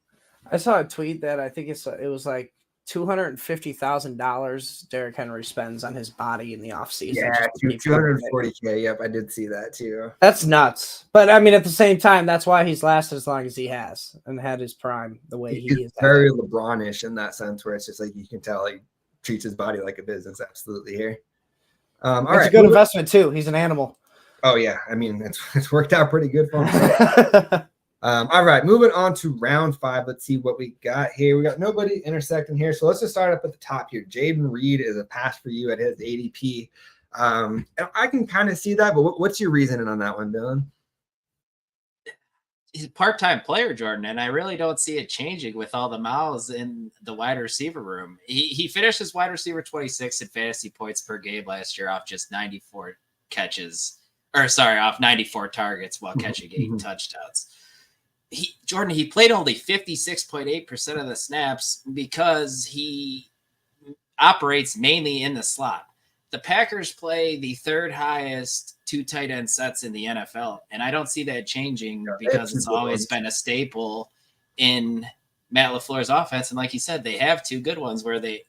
I saw a tweet that I think it was $250,000 Derrick Henry spends on his body in the offseason. Yeah, 240K. Yep, I did see that too. That's nuts. But I mean, at the same time, that's why he's lasted as long as he has and had his prime the way he is. Very LeBron-ish in that sense, where it's just you can tell he treats his body like a business. Absolutely here. All right, it's a good investment too. He's an animal. Oh yeah, I mean it's worked out pretty good for him. All right, moving on to round 5. Let's see what we got here. We got nobody intersecting here. So let's just start up at the top here. Jaden Reed is a pass for you at his ADP. And I can kind of see that, but what's your reasoning on that one, Dylan? He's a part-time player, Jordan, and I really don't see it changing with all the mouths in the wide receiver room. He finished as wide receiver 26 in fantasy points per game last year off just 94 targets while catching 8 touchdowns. He played only 56.8% of the snaps because he operates mainly in the slot. The Packers play the 3rd highest 2 tight end sets in the NFL, and I don't see that changing because it's always been a staple in Matt LaFleur's offense. And like you said, they have 2 good ones where they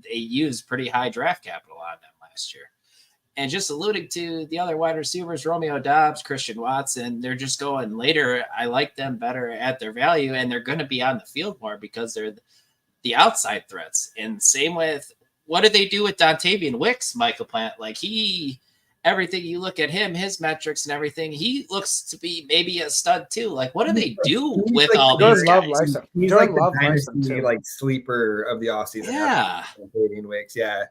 used pretty high draft capital on them last year. And just alluding to the other wide receivers, Romeo Doubs, Christian Watson, they're just going later. I like them better at their value, and they're going to be on the field more because they're the outside threats. And same with, what did they do with Dontavian Wicks, Michael Plant? Everything you look at him, his metrics and everything, he looks to be maybe a stud too. What do they do with all these guys? He's the Dynasty sleeper of the offseason. Yeah. Dontavian Wicks, yeah.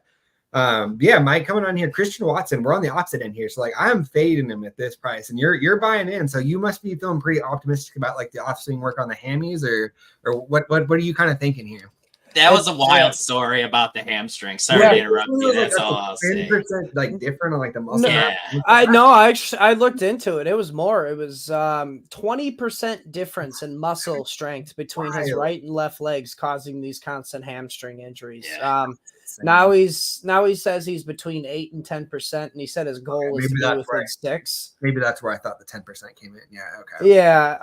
Mike, coming on here, Christian Watson. We're on the opposite end here, so I'm fading him at this price, and you're buying in. So you must be feeling pretty optimistic about the offswing work on the hammies, or what are you kind I here? That was a wild story about the hamstring. Sorry to interrupt you. That's all I'll say. 30% different on the muscle. Yeah. I looked into it. It was more. It was 20% difference in muscle strength between his right and left legs, causing these constant hamstring injuries. Yeah. Now he says he's between 8 and 10%, and he said his goal is to be within 6. Maybe that's where I thought the 10% came in. Yeah. Okay. Yeah.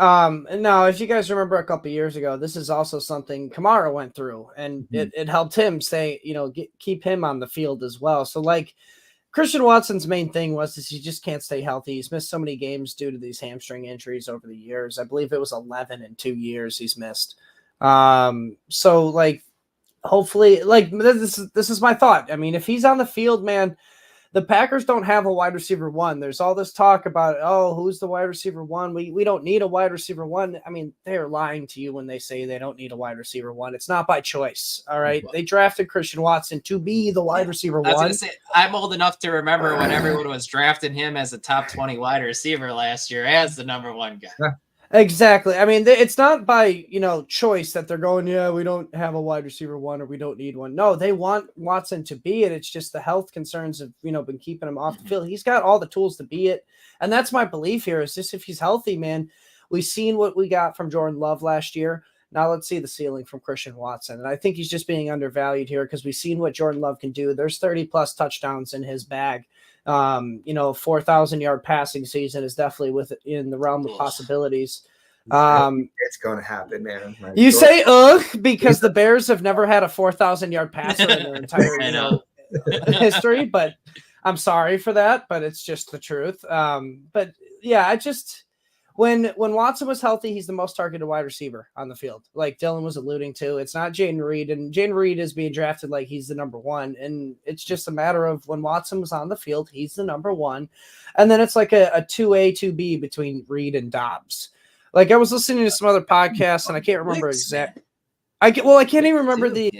Now, if you guys remember a couple of years ago, this is also something Kamara went through, and it helped him keep him on the field as well. So Christian Watson's main thing was he just can't stay healthy. He's missed so many games due to these hamstring injuries over the years. I believe it was 11 in 2 years he's missed. hopefully, like this is my thought. I mean, if he's on the field, man, the Packers don't have a wide receiver one. There's all this talk about, oh, who's the wide receiver one? We don't need a wide receiver one. I mean, they're lying to you when they say they don't need a wide receiver one. It's not by choice. All right. They drafted Christian Watson to be the wide receiver one. I was going to say, I'm old enough to remember when everyone was drafting him as a top 20 wide receiver last year as the number one guy. Exactly. I mean, it's not by, choice that they're going, yeah, we don't have a wide receiver one or we don't need one. No, they want Watson to be it. It's just the health concerns have, been keeping him off the field. He's got all the tools to be it. And that's my belief here is just if he's healthy, man, we've seen what we got from Jordan Love last year. Now let's see the ceiling from Christian Watson. And I think he's just being undervalued here because we've seen what Jordan Love can do. There's 30 plus touchdowns in his bag. 4,000-yard passing season is definitely in the realm of possibilities. It's going to happen, man. You say because the Bears have never had a 4,000-yard passer in their entire history, but I'm sorry for that, but it's just the truth. But yeah, when Watson was healthy, he's the most targeted wide receiver on the field. Like Dylan was alluding to, it's not Jaden Reed, and Jaden Reed is being drafted like he's the number one. And it's just a matter of when Watson was on the field, he's the number one. And then it's like a 2A, 2B between Reed and Dobbs. Like I was listening to some other podcasts and I can't remember I can't even remember I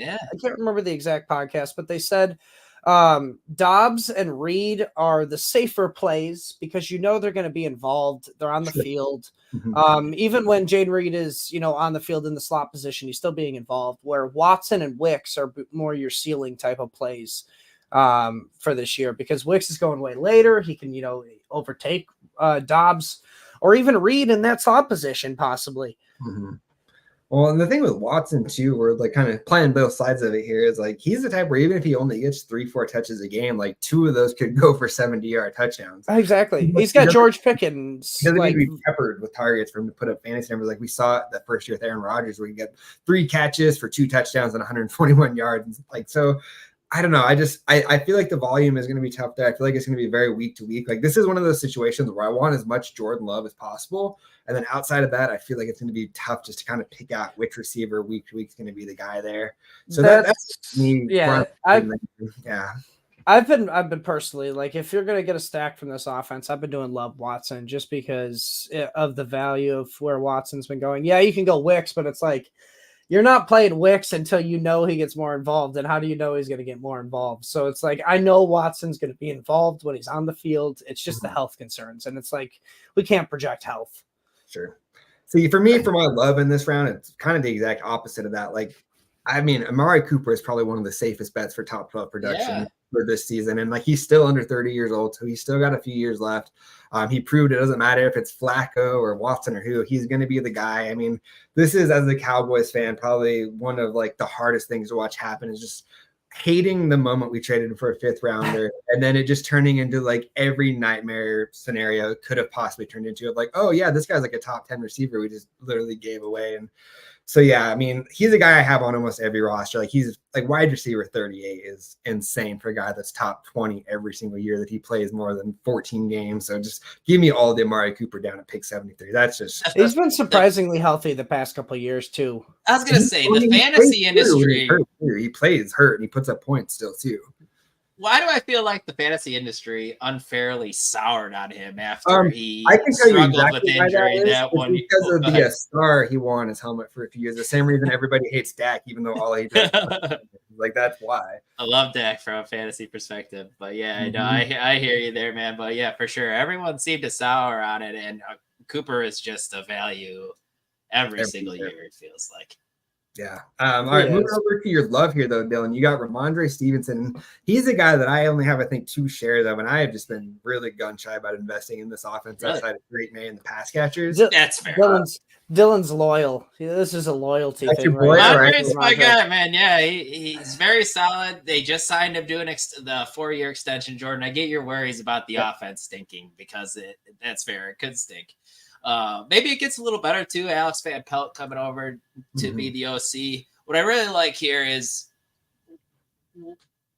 can't remember the exact podcast, but they said Dobbs and Reed are the safer plays because they're going to be involved. They're on the field. Even when Jaden Reed is, on the field in the slot position, he's still being involved. Where Watson and Wicks are more your ceiling type of plays for this year because Wicks is going way later. He can, overtake Dobbs or even Reed in that slot position possibly. Well, and the thing with Watson too, we're like kind of playing both sides of it here is like he's the type where even if he only gets 3-4 touches a game, like 2 of those could go for 70-yard touchdowns. Exactly. He's got George Pickens. He doesn't need to be peppered with targets for him to put up fantasy numbers like we saw it that first year with Aaron Rodgers where he got 3 catches for 2 touchdowns and 121 yards. Like, so I don't know. I feel like the volume is going to be tough there. I feel like it's going to be very week to week. Like this is one of those situations where I want as much Jordan Love as possible. And then outside of that, I feel like it's going to be tough just to kind of pick out which receiver week to week is going to be the guy there. So that's me. Yeah. I've been personally like, if you're going to get a stack from this offense, I've been doing Love Watson just because of the value of where Watson's been going. Yeah, you can go Wicks, but it's like, you're not playing Wicks until he gets more involved. And how do you know he's going to get more involved? So it's like, I know Watson's going to be involved when he's on the field. It's just the health concerns. And it's like, we can't project health. Sure. See, for me, for my love in this round, it's kind of the exact opposite of that. Like, I mean, Amari Cooper is probably one of the safest bets for top 12 production for this season. And like, he's still under 30 years old. So he's still got a few years left. He proved it doesn't matter if it's Flacco or Watson or who, he's going to be the guy. I mean, this is, as a Cowboys fan, probably one of like the hardest things to watch happen is just hating the moment we traded him for a 5th rounder and then it just turning into like every nightmare scenario it could have possibly turned into. Like, oh yeah, this guy's like a top 10 receiver we just literally gave away. And so, yeah, I mean, he's a guy I have on almost every roster. Like, he's like wide receiver 38 is insane for a guy that's top 20 every single year that he plays more than 14 games. So just give me all the Amari Cooper down at pick 73. He's been surprisingly healthy the past couple of years too. I was going to say the fantasy industry. He plays hurt and he puts up points still too. Why do I feel like the fantasy industry unfairly soured on him after he struggled with injury that one? Because of the star he wore on his helmet for a few years. The same reason everybody hates Dak, even though all he does, like that's why. I love Dak from a fantasy perspective, but yeah, I know I hear you there, man. But yeah, for sure, everyone seemed to sour on it, and Cooper is just a value every single year. It feels like. Yeah. All right. Moving over to your love here, though, Dylan. You got Ramondre Stevenson. He's a guy that I only have, I think, 2 shares of, and I have just been really gun shy about investing in this offense outside of Great May and the pass catchers. That's fair. Dylan's loyal. This is a loyalty thing. Ramondre's my guy, man. Yeah, he's very solid. They just signed him doing the 4-year extension, Jordan. I get your worries about the offense stinking because that's fair. It could stink. Maybe it gets a little better too. Alex Van Pelt coming over to be the OC. What I really like here is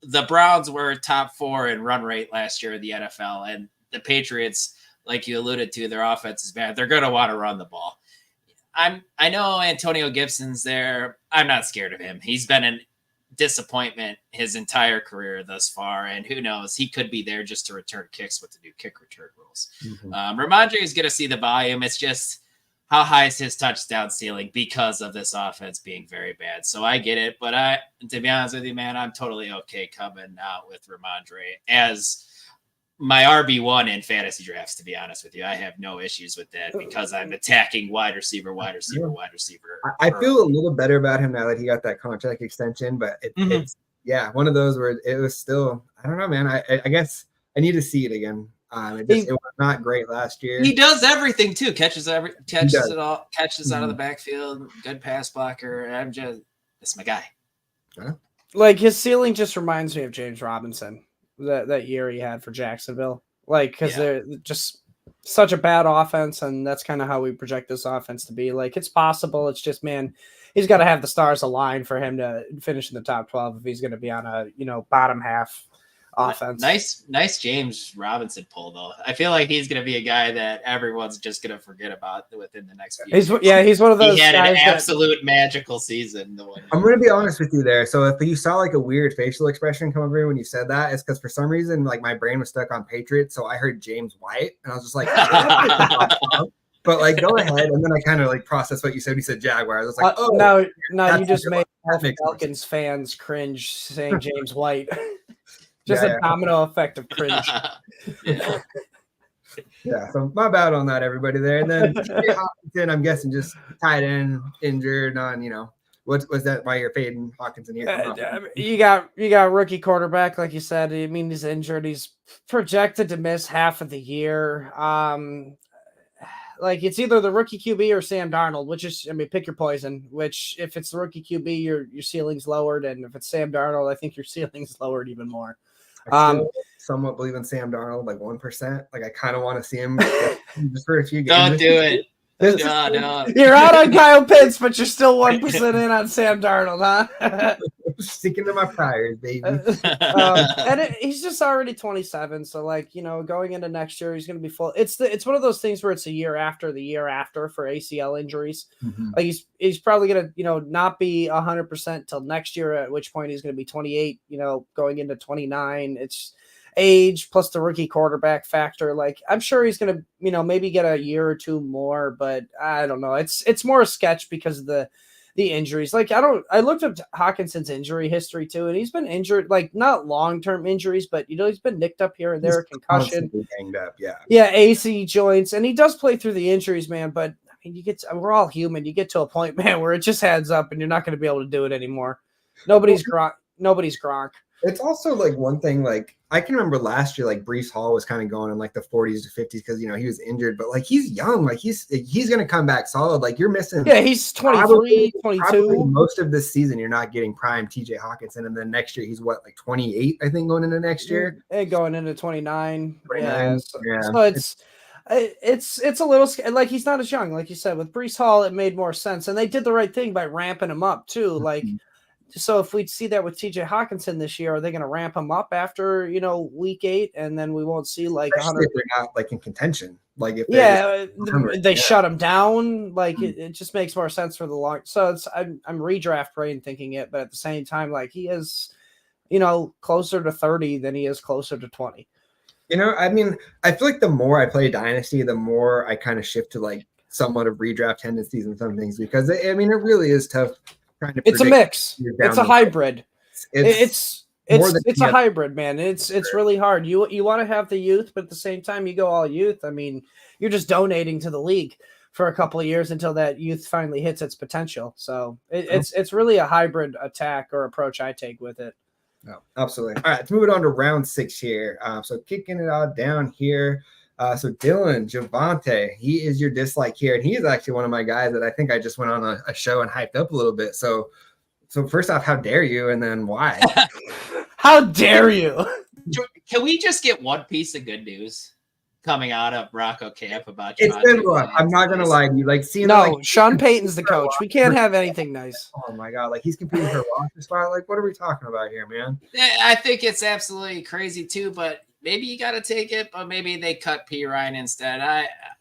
the Browns were top 4 in run rate last year in the NFL, and the Patriots, like you alluded to, their offense is bad. They're going to want to run the ball. I know Antonio Gibson's there. I'm not scared of him. He's been an disappointment his entire career thus far. And who knows, he could be there just to return kicks with the new kick return rules. Ramondre is going to see the volume. It's just how high is his touchdown ceiling because of this offense being very bad. So I get it. But to be honest with you, man, I'm totally okay coming out with Ramondre as my RB1 in fantasy drafts, to be honest with you. I have no issues with that because I'm attacking wide receiver. I feel a little better about him now that he got that contract extension, but it's one of those where it was still, I don't know, man. I guess I need to see it again. It was not great last year. He does everything too. Catches it all, catches out of the backfield, good pass blocker. That's my guy. Huh? Like his ceiling just reminds me of James Robinson. That year he had for Jacksonville, like because they're just such a bad offense, and that's kind of how we project this offense to be. Like it's possible, it's just, man, he's got to have the stars align for him to finish in the top 12 if he's going to be on a bottom half offense. Nice James Robinson pull though. I feel like he's going to be a guy that everyone's just going to forget about within the next few years. He's one of those. He had an absolute magical season. I'm going to be honest with you there. So if you saw like a weird facial expression come over when you said that, it's because for some reason like my brain was stuck on Patriots, so I heard James White and I was just like, but like go ahead, and then I kind of like processed what you said. You said Jaguars. I was like, no, you just made Falcons fans cringe saying James White. Just a domino effect of cringe. So my bad on that, everybody there. And then Hawkinson, I'm guessing just tight end, injured on, what was that why you're fading Hawkinson here? You got rookie quarterback, like you said. I mean, he's injured. He's projected to miss half of the year. Like it's either the rookie QB or Sam Darnold, which is, pick your poison. Which if it's the rookie QB, your ceiling's lowered, and if it's Sam Darnold, I think your ceiling's lowered even more. I still somewhat believe in Sam Darnold, like 1%. Like I kind of want to see him just for a few games. Don't do it. No. You're out on Kyle Pitts, but you're still 1% in on Sam Darnold, huh? Sticking to my priors, baby. He's just already 27, so going into next year, he's going to be full. It's one of those things where it's the year after for ACL injuries. Like he's probably going to not be 100% till next year, at which point he's going to be 28. Going into 29, it's age plus the rookie quarterback factor. Like I'm sure he's going to maybe get a year or two more, but I don't know. It's more a sketch because of the injuries. Like I looked up Hawkinson's injury history too, and he's been injured, like not long-term injuries, but he's been nicked up here and there, concussion, banged up, AC joints, and he does play through the injuries, man. But I mean, we're all human. You get to a point, man, where it just adds up, and you're not going to be able to do it anymore. Nobody's Gronk. It's also like one thing, like I can remember last year, like Breece Hall was kind of going in like the 40s to 50s because he was injured, but like he's young, like he's gonna come back solid. Like you're missing, he's 23, 22. Most of this season, you're not getting prime TJ Hawkinson, and then next year he's like 28, I think, going into next year, and going into 29. So it's a little like he's not as young, like you said. With Breece Hall, it made more sense, and they did the right thing by ramping him up too, like. So if we see that with TJ Hawkinson this year, are they going to ramp him up after, week 8, and then we won't see like 100? If they're not like in contention, like if they shut him down, like it just makes more sense for the long. So I'm redraft brain thinking it, but at the same time, like he is, closer to 30 than he is closer to 20. I feel like the more I play Dynasty, the more I kind of shift to like somewhat of redraft tendencies and some things because it really is tough. It's a mix. It's a hybrid. It's a hybrid, man. It's really hard. You want to have the youth, but at the same time, you go all youth. I mean, you're just donating to the league for a couple of years until that youth finally hits its potential. So it's really a hybrid attack or approach I take with it. No, absolutely. All right, let's move it on to round 6 here. So kicking it out down here. So Dylan Javante, he is your dislike here, and he is actually one of my guys that I think I just went on a show and hyped up a little bit. So first off, how dare you, and then why? How dare you? Can we just get one piece of good news coming out of Rocco Camp about Javante? It's been rough. I'm not gonna lie to you. Like seeing Sean Payton's the coach. We can't have anything nice. Oh my god, like he's competing for a roster spot. Like, what are we talking about here, man? I think it's absolutely crazy too, but. Maybe you got to take it, but maybe they cut P. Ryan instead.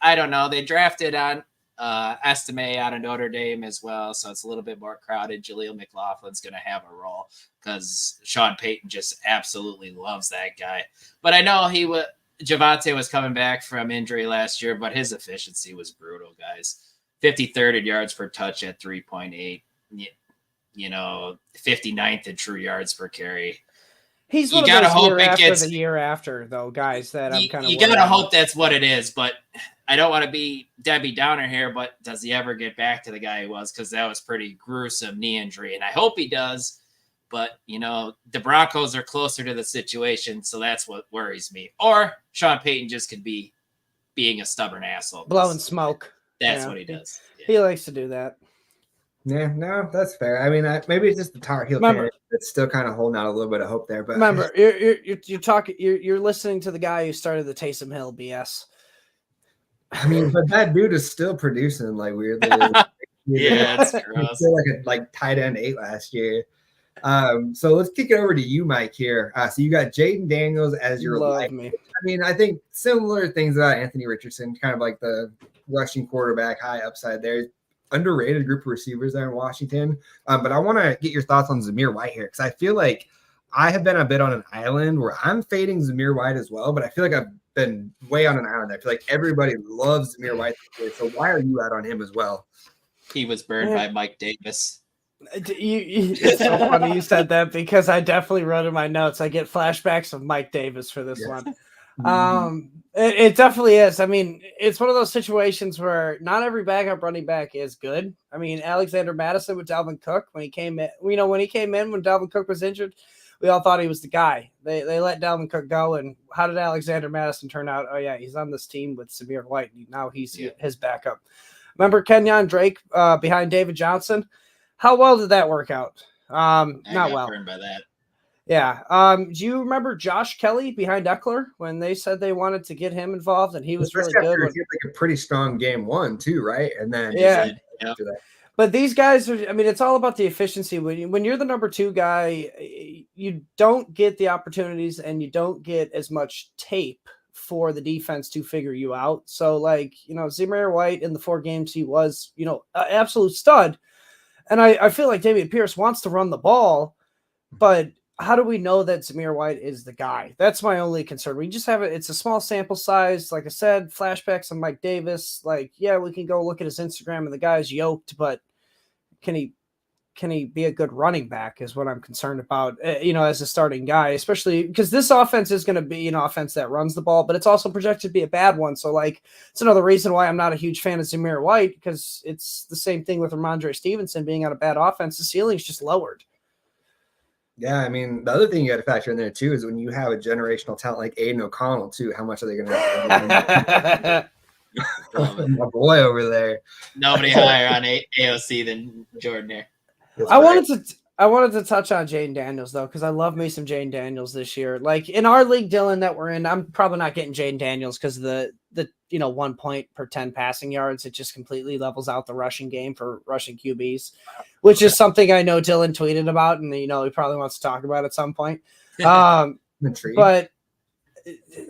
I don't know. They drafted on Estime out of Notre Dame as well, so it's a little bit more crowded. Jaleel McLaughlin's going to have a role because Sean Payton just absolutely loves that guy. But I know Javonte was coming back from injury last year, but his efficiency was brutal, guys. 53rd in yards per touch at 3.8. 59th in true yards per carry. He's one of those the year after, though, guys, that I'm kind of. You gotta hope that's what it is, but I don't want to be Debbie Downer here. But does he ever get back to the guy he was? Because that was pretty gruesome knee injury, and I hope he does. But the Broncos are closer to the situation, so that's what worries me. Or Sean Payton just could be being a stubborn asshole, blowing smoke. That's what he does. Yeah. He likes to do that. Yeah, no, that's fair. I mean, maybe it's just the Tar Heel fan that's still kind of holding out a little bit of hope there. But remember, you're talking, you're listening to the guy who started the Taysom Hill BS. I mean, but that dude is still producing like weirdly. Yeah, that's gross. Still like tight end 8 last year. So let's kick it over to you, Mike. Here, so you got Jaden Daniels as your life. I mean, I think similar things about Anthony Richardson, kind of like the rushing quarterback, high upside there. Underrated group of receivers there in Washington. But I want to get your thoughts on Zamir White here, because I feel like I have been a bit on an island where I'm fading Zamir White as well, but I feel like I've been way on an island. I feel like everybody loves Zamir White. So why are you out on him as well? He was burned by Mike Davis. It's so funny you said that, because I definitely wrote in my notes. I get flashbacks of Mike Davis for this one. It definitely is. I mean, it's one of those situations where not every backup running back is good. I mean, Alexander Madison with Dalvin Cook, when he came in, when Dalvin Cook was injured, we all thought he was the guy. They let Dalvin Cook go, and how did Alexander Madison turn out? Oh yeah, he's on this team with Zamir White. Now he's his backup. Remember Kenyon Drake behind David Johnson? How well did that work out? Not well. Burned by that. Yeah. Do you remember Josh Kelly behind Eckler when they said they wanted to get him involved, and he was really good? He had like a pretty strong game 1 too, right? And then after that. But these guys are, I mean, it's all about the efficiency. When you're the number 2 guy, you don't get the opportunities and you don't get as much tape for the defense to figure you out. So Zamir White in the 4 games, he was, an absolute stud. And I feel like Dameon Pierce wants to run the ball, but how do we know that Zamir White is the guy? That's my only concern. We just have it's a small sample size. Like I said, flashbacks on Mike Davis. We can go look at his Instagram and the guy's yoked, but can he be a good running back is what I'm concerned about, as a starting guy, especially because this offense is going to be an offense that runs the ball, but it's also projected to be a bad one. So it's another reason why I'm not a huge fan of Zamir White, because it's the same thing with Ramondre Stevenson being on a bad offense. The ceiling's just lowered. Yeah, I mean, the other thing you got to factor in there too is when you have a generational talent like Aiden O'Connell too, how much are they going to my boy over there? Nobody higher on AOC than Jordan there. I wanted to touch on Jaden Daniels though, because I love me some Jaden Daniels this year. Like in our league, Dylan, that we're in, I'm probably not getting Jaden Daniels because of the 1 point per 10 passing yards. It just completely levels out the rushing game for rushing QBs, which is something I know Dylan tweeted about, and he probably wants to talk about at some point. But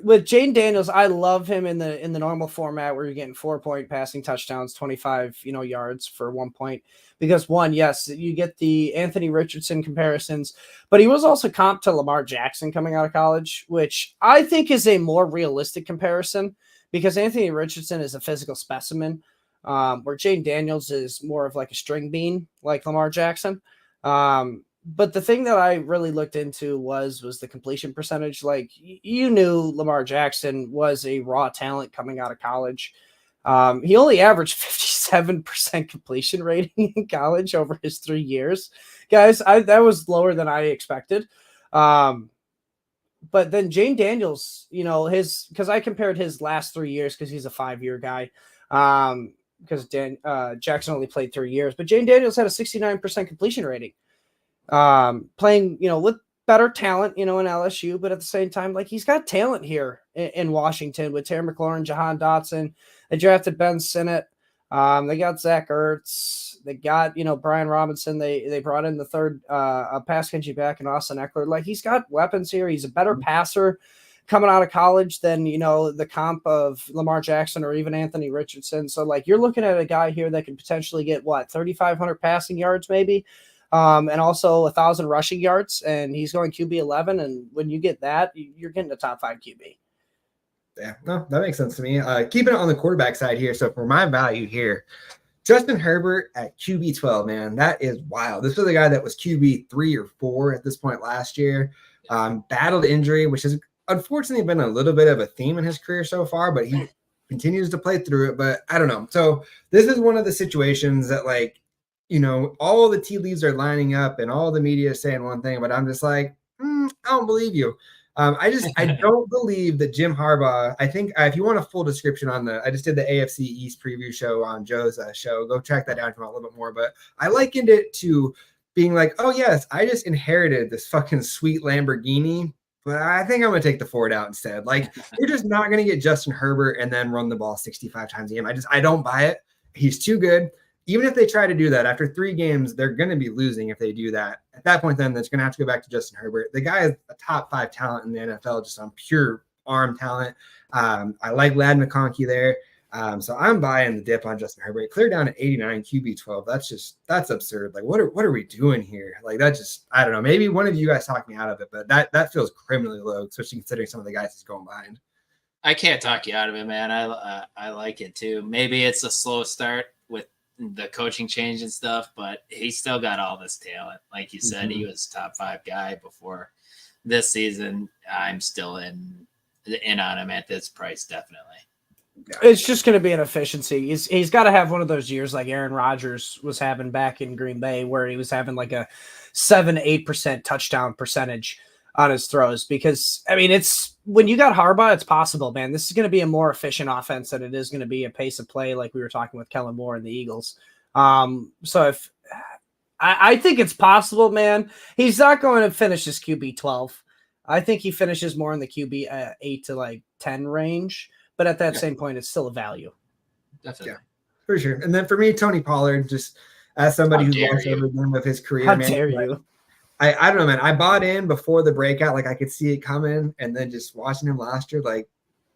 with Jaden Daniels, I love him in the normal format where you're getting 4-point passing touchdowns, 25 yards for 1 point. Because one, yes, you get the Anthony Richardson comparisons, but he was also comped to Lamar Jackson coming out of college, which I think is a more realistic comparison because Anthony Richardson is a physical specimen, where Jaden Daniels is more of like a string bean, like Lamar Jackson. But the thing that I really looked into was the completion percentage. Like you knew Lamar Jackson was a raw talent coming out of college. He only averaged 57% completion rating in college over his 3 years. Guys, that was lower than I expected. But then Jaden Daniels, because I compared his last 3 years because he's a 5-year guy. Because Jackson only played 3 years, but Jaden Daniels had a 69% completion rating. Playing, with better talent, in LSU, but at the same time, he's got talent here in Washington with Terry McLaurin, Jahan Dotson. They drafted Ben Sinnott. They got Zach Ertz. They got, Brian Robinson. They brought in the third pass catching back in Austin Eckler. He's got weapons here. He's a better passer coming out of college than, the comp of Lamar Jackson or even Anthony Richardson. So, like, you're looking at a guy here that can potentially get, 3,500 passing yards maybe, and also 1,000 rushing yards, and he's going QB 11. And when you get that, you're getting a top 5 QB. Yeah, no, that makes sense to me. Keeping it on the quarterback side here. So for my value here, Justin Herbert at QB 12, man, that is wild. This was a guy that was QB 3 or 4 at this point last year. Battled injury, which has unfortunately been a little bit of a theme in his career so far, but he continues to play through it. But I don't know. So this is one of the situations that, like, all the tea leaves are lining up and all the media is saying one thing, but I'm just like, I don't believe you. I don't believe that Jim Harbaugh. I think if you want a full description on I just did the AFC East preview show on Joe's show. Go track that down if you want a little bit more. But I likened it to being like, oh yes, I just inherited this fucking sweet Lamborghini, but I think I'm gonna take the Ford out instead. Like, we're just not gonna get Justin Herbert and then run the ball 65 times a game. I don't buy it. He's too good. Even if they try to do that, after 3 games, they're going to be losing if they do that. At that point, then, that's going to have to go back to Justin Herbert. The guy is a top 5 talent in the NFL, just on pure arm talent. I like Ladd McConkey there. So I'm buying the dip on Justin Herbert. Clear down at 89, QB 12. That's absurd. Like, what are we doing here? Like, that just, I don't know. Maybe one of you guys talked me out of it, but that feels criminally low, especially considering some of the guys he's going behind. I can't talk you out of it, man. I like it too. Maybe it's a slow start with the coaching change and stuff, but he's still got all this talent. Like you said, he was top 5 guy before this season. I'm still in on him at this price, definitely. It's just going to be an efficiency. He's got to have one of those years like Aaron Rodgers was having back in Green Bay, where he was having like a 7-8% touchdown percentage on his throws. Because I mean, it's when you got Harbaugh, it's possible, man. This is going to be a more efficient offense than it is going to be a pace of play, like we were talking with Kellen Moore and the Eagles. So if I think it's possible, man, he's not going to finish his QB 12. I think he finishes more in the QB 8 to 10 range. But at that same point, it's still a value. Definitely. Yeah, for sure. And then for me, Tony Pollard, just as somebody who's watched every game of his career. How dare you? I don't know, man. I bought in before the breakout. Like, I could see it coming. And then just watching him last year, like,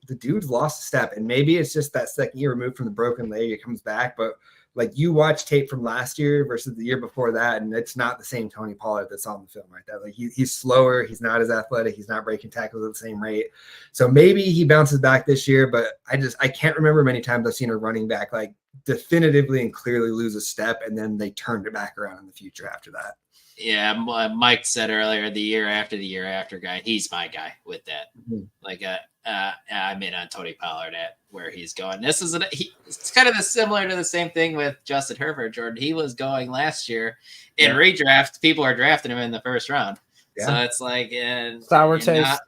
the dude's lost a step. And maybe it's just that second year removed from the broken leg. It comes back. But, like, you watch tape from last year versus the year before that, and it's not the same Tony Pollard that's on the film right there. Like, he's slower. He's not as athletic. He's not breaking tackles at the same rate. So maybe he bounces back this year, but I can't remember many times I've seen a running back, like, definitively and clearly lose a step, and then they turned it back around in the future after that. Yeah, Mike said earlier, the year after guy, he's my guy with that. Mm-hmm. Like, I'm in on Tony Pollard at where he's going. It's kind of similar to the same thing with Justin Herbert, Jordan. He was going last year in redraft. People are drafting him in the first round. Yeah. So it's like sour taste.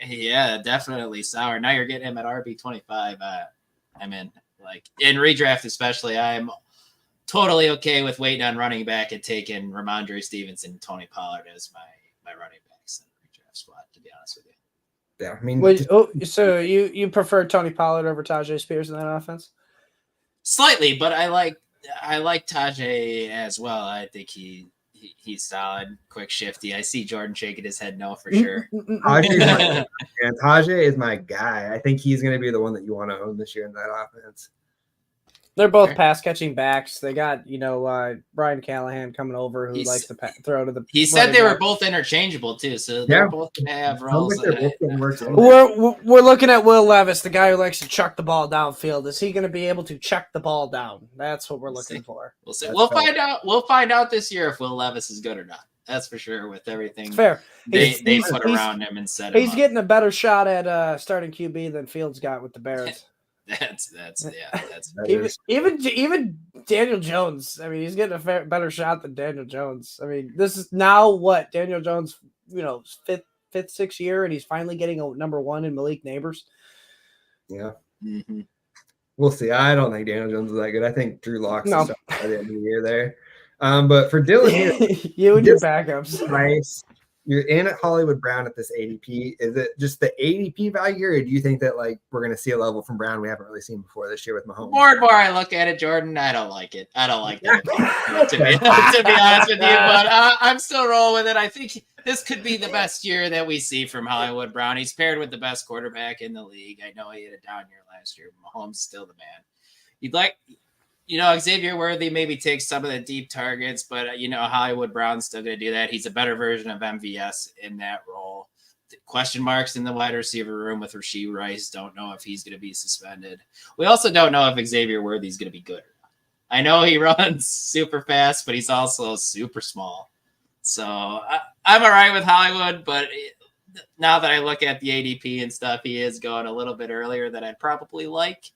Yeah, definitely sour. Now you're getting him at RB25. I'm in. Like, in redraft especially, I'm totally okay with waiting on running back and taking Ramondre Stevenson and Tony Pollard as my running backs in the redraft spot, to be honest with you. Yeah, I mean, so you prefer Tony Pollard over Tajay Spears in that offense? Slightly, but I like Tajay as well. I think he's solid, quick, shifty. I see Jordan shaking his head no for sure. Tajay is my guy. I think he's going to be the one that you want to own this year in that offense. They're both pass catching backs. They got, Brian Callahan coming over who likes to throw to the. He said they were both interchangeable too, so they're both going to have roles. We're looking at Will Levis, the guy who likes to chuck the ball downfield. Is he going to be able to chuck the ball down? That's what we're looking for. We'll see. We'll find out. We'll find out this year if Will Levis is good or not. That's for sure. With everything fair, they put around him and set him he's up. Getting a better shot at starting QB than Fields got with the Bears. That's even Daniel Jones. I mean, he's getting a better shot than Daniel Jones. I mean, this is now what Daniel Jones, fifth, sixth year, and he's finally getting a number 1 in Malik Neighbors. Yeah, We'll see. I don't think Daniel Jones is that good. I think Drew Lock's by the end of the year there. But for Dylan here, you and your backups. Nice. you're in at Hollywood Brown at this ADP. Is it just the ADP value, or do you think that like we're going to see a level from Brown we haven't really seen before this year with Mahomes? More and more I look at it, Jordan, I don't like it. I don't like that to be honest with you, but I'm still rolling with it. I think this could be the best year that we see from Hollywood Brown. He's paired with the best quarterback in the league. I know he had a down year last year. Mahomes still the man. You'd like, Xavier Worthy maybe takes some of the deep targets, but Hollywood Brown's still going to do that. He's a better version of MVS in that role. The question marks in the wide receiver room with Rashee Rice. Don't know if he's going to be suspended. We also don't know if Xavier Worthy's going to be good or not. I know he runs super fast, but he's also super small. So I'm all right with Hollywood, but now that I look at the ADP and stuff, he is going a little bit earlier than I'd probably like.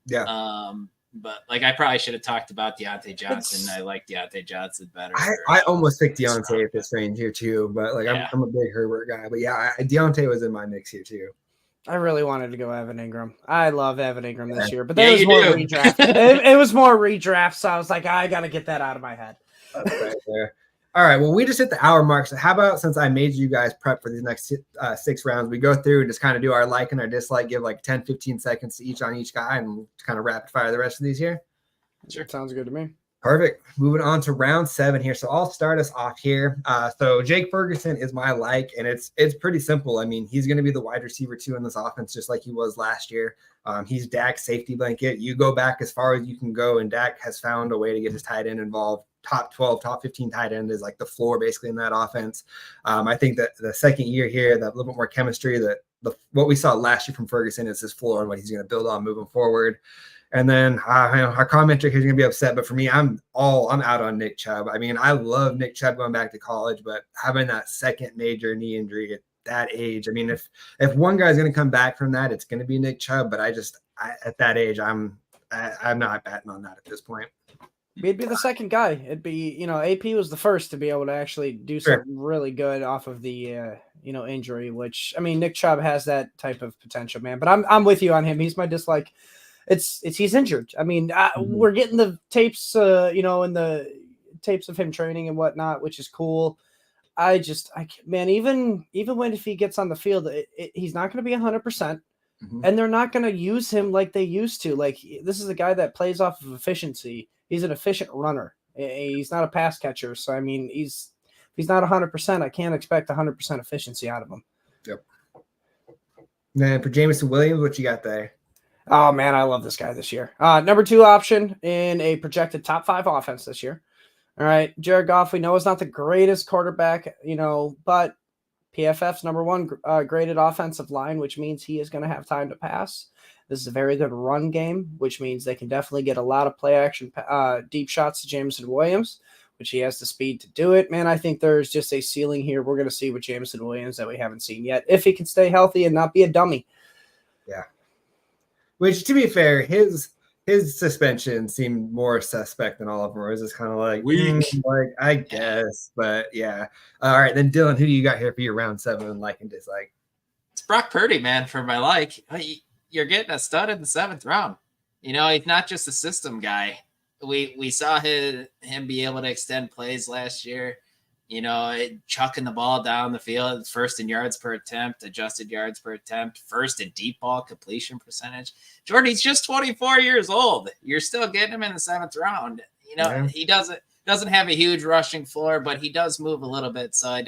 Yeah. But like I probably should have talked about Deontay Johnson. I like Deontay Johnson better. I almost picked Deontay at this range here too, but like I'm a big Herbert guy. But yeah, Deontay was in my mix here too. I really wanted to go Evan Ingram. I love Evan Ingram this year, but there was more redraft. It was more redraft, so I was like, I got to get that out of my head. That's right there. All right, well, we just hit the hour mark. So how about, since I made you guys prep for these next 6 rounds, we go through and just kind of do our like and our dislike, give like 10, 15 seconds to each on each guy, and we'll kind of rapid fire the rest of these here. Sure. Sounds good to me. Perfect. Moving on to round 7 here. So I'll start us off here. So Jake Ferguson is my like, and it's pretty simple. I mean, he's going to be the wide receiver 2 in this offense, just like he was last year. He's Dak's safety blanket. You go back as far as you can go, and Dak has found a way to get his tight end involved. Top 12, top 15 tight end is like the floor basically in that offense. I think that the second year here, that little bit more chemistry, what we saw last year from Ferguson is his floor and what he's going to build on moving forward. And then our commenter here is going to be upset, but for me, I'm out on Nick Chubb. I mean, I love Nick Chubb going back to college, but having that second major knee injury at that age, I mean, if one guy's going to come back from that, it's going to be Nick Chubb. But at that age, I'm not betting on that at this point. He'd be the second guy. It'd be, AP was the first to be able to actually do something really good off of the, injury, which, I mean, Nick Chubb has that type of potential, man. But I'm with you on him. He's my dislike. He's injured. I mean, we're getting the tapes, in the tapes of him training and whatnot, which is cool. Even when if he gets on the field, he's not going to be 100%. And they're not going to use him like they used to. Like, this is a guy that plays off of efficiency. He's an efficient runner. He's not a pass catcher. So, I mean, if he's not 100%, I can't expect 100% efficiency out of him. Yep. Then for Jameson Williams, what you got there? Oh, man, I love this guy this year. Number 2 option in a projected top 5 offense this year. All right, Jared Goff, we know is not the greatest quarterback, but PFF's number 1 graded offensive line, which means he is going to have time to pass. This is a very good run game, which means they can definitely get a lot of play action, deep shots to Jameson Williams, which he has the speed to do it. Man, I think there's just a ceiling here. We're going to see with Jameson Williams that we haven't seen yet, if he can stay healthy and not be a dummy. Yeah. Which, to be fair, his suspension seemed more suspect than all of them. It was just kind of like, I guess. But, yeah. All right, then, Dylan, who do you got here for your round 7 like and dislike? It's Brock Purdy, man, for my like. You're getting a stud in the 7th round. He's not just a system guy. We saw him be able to extend plays last year. Chucking the ball down the field, first in yards per attempt, adjusted yards per attempt, first in deep ball completion percentage. Jordan, he's just 24 years old. You're still getting him in the 7th round. He doesn't have a huge rushing floor, but he does move a little bit. So I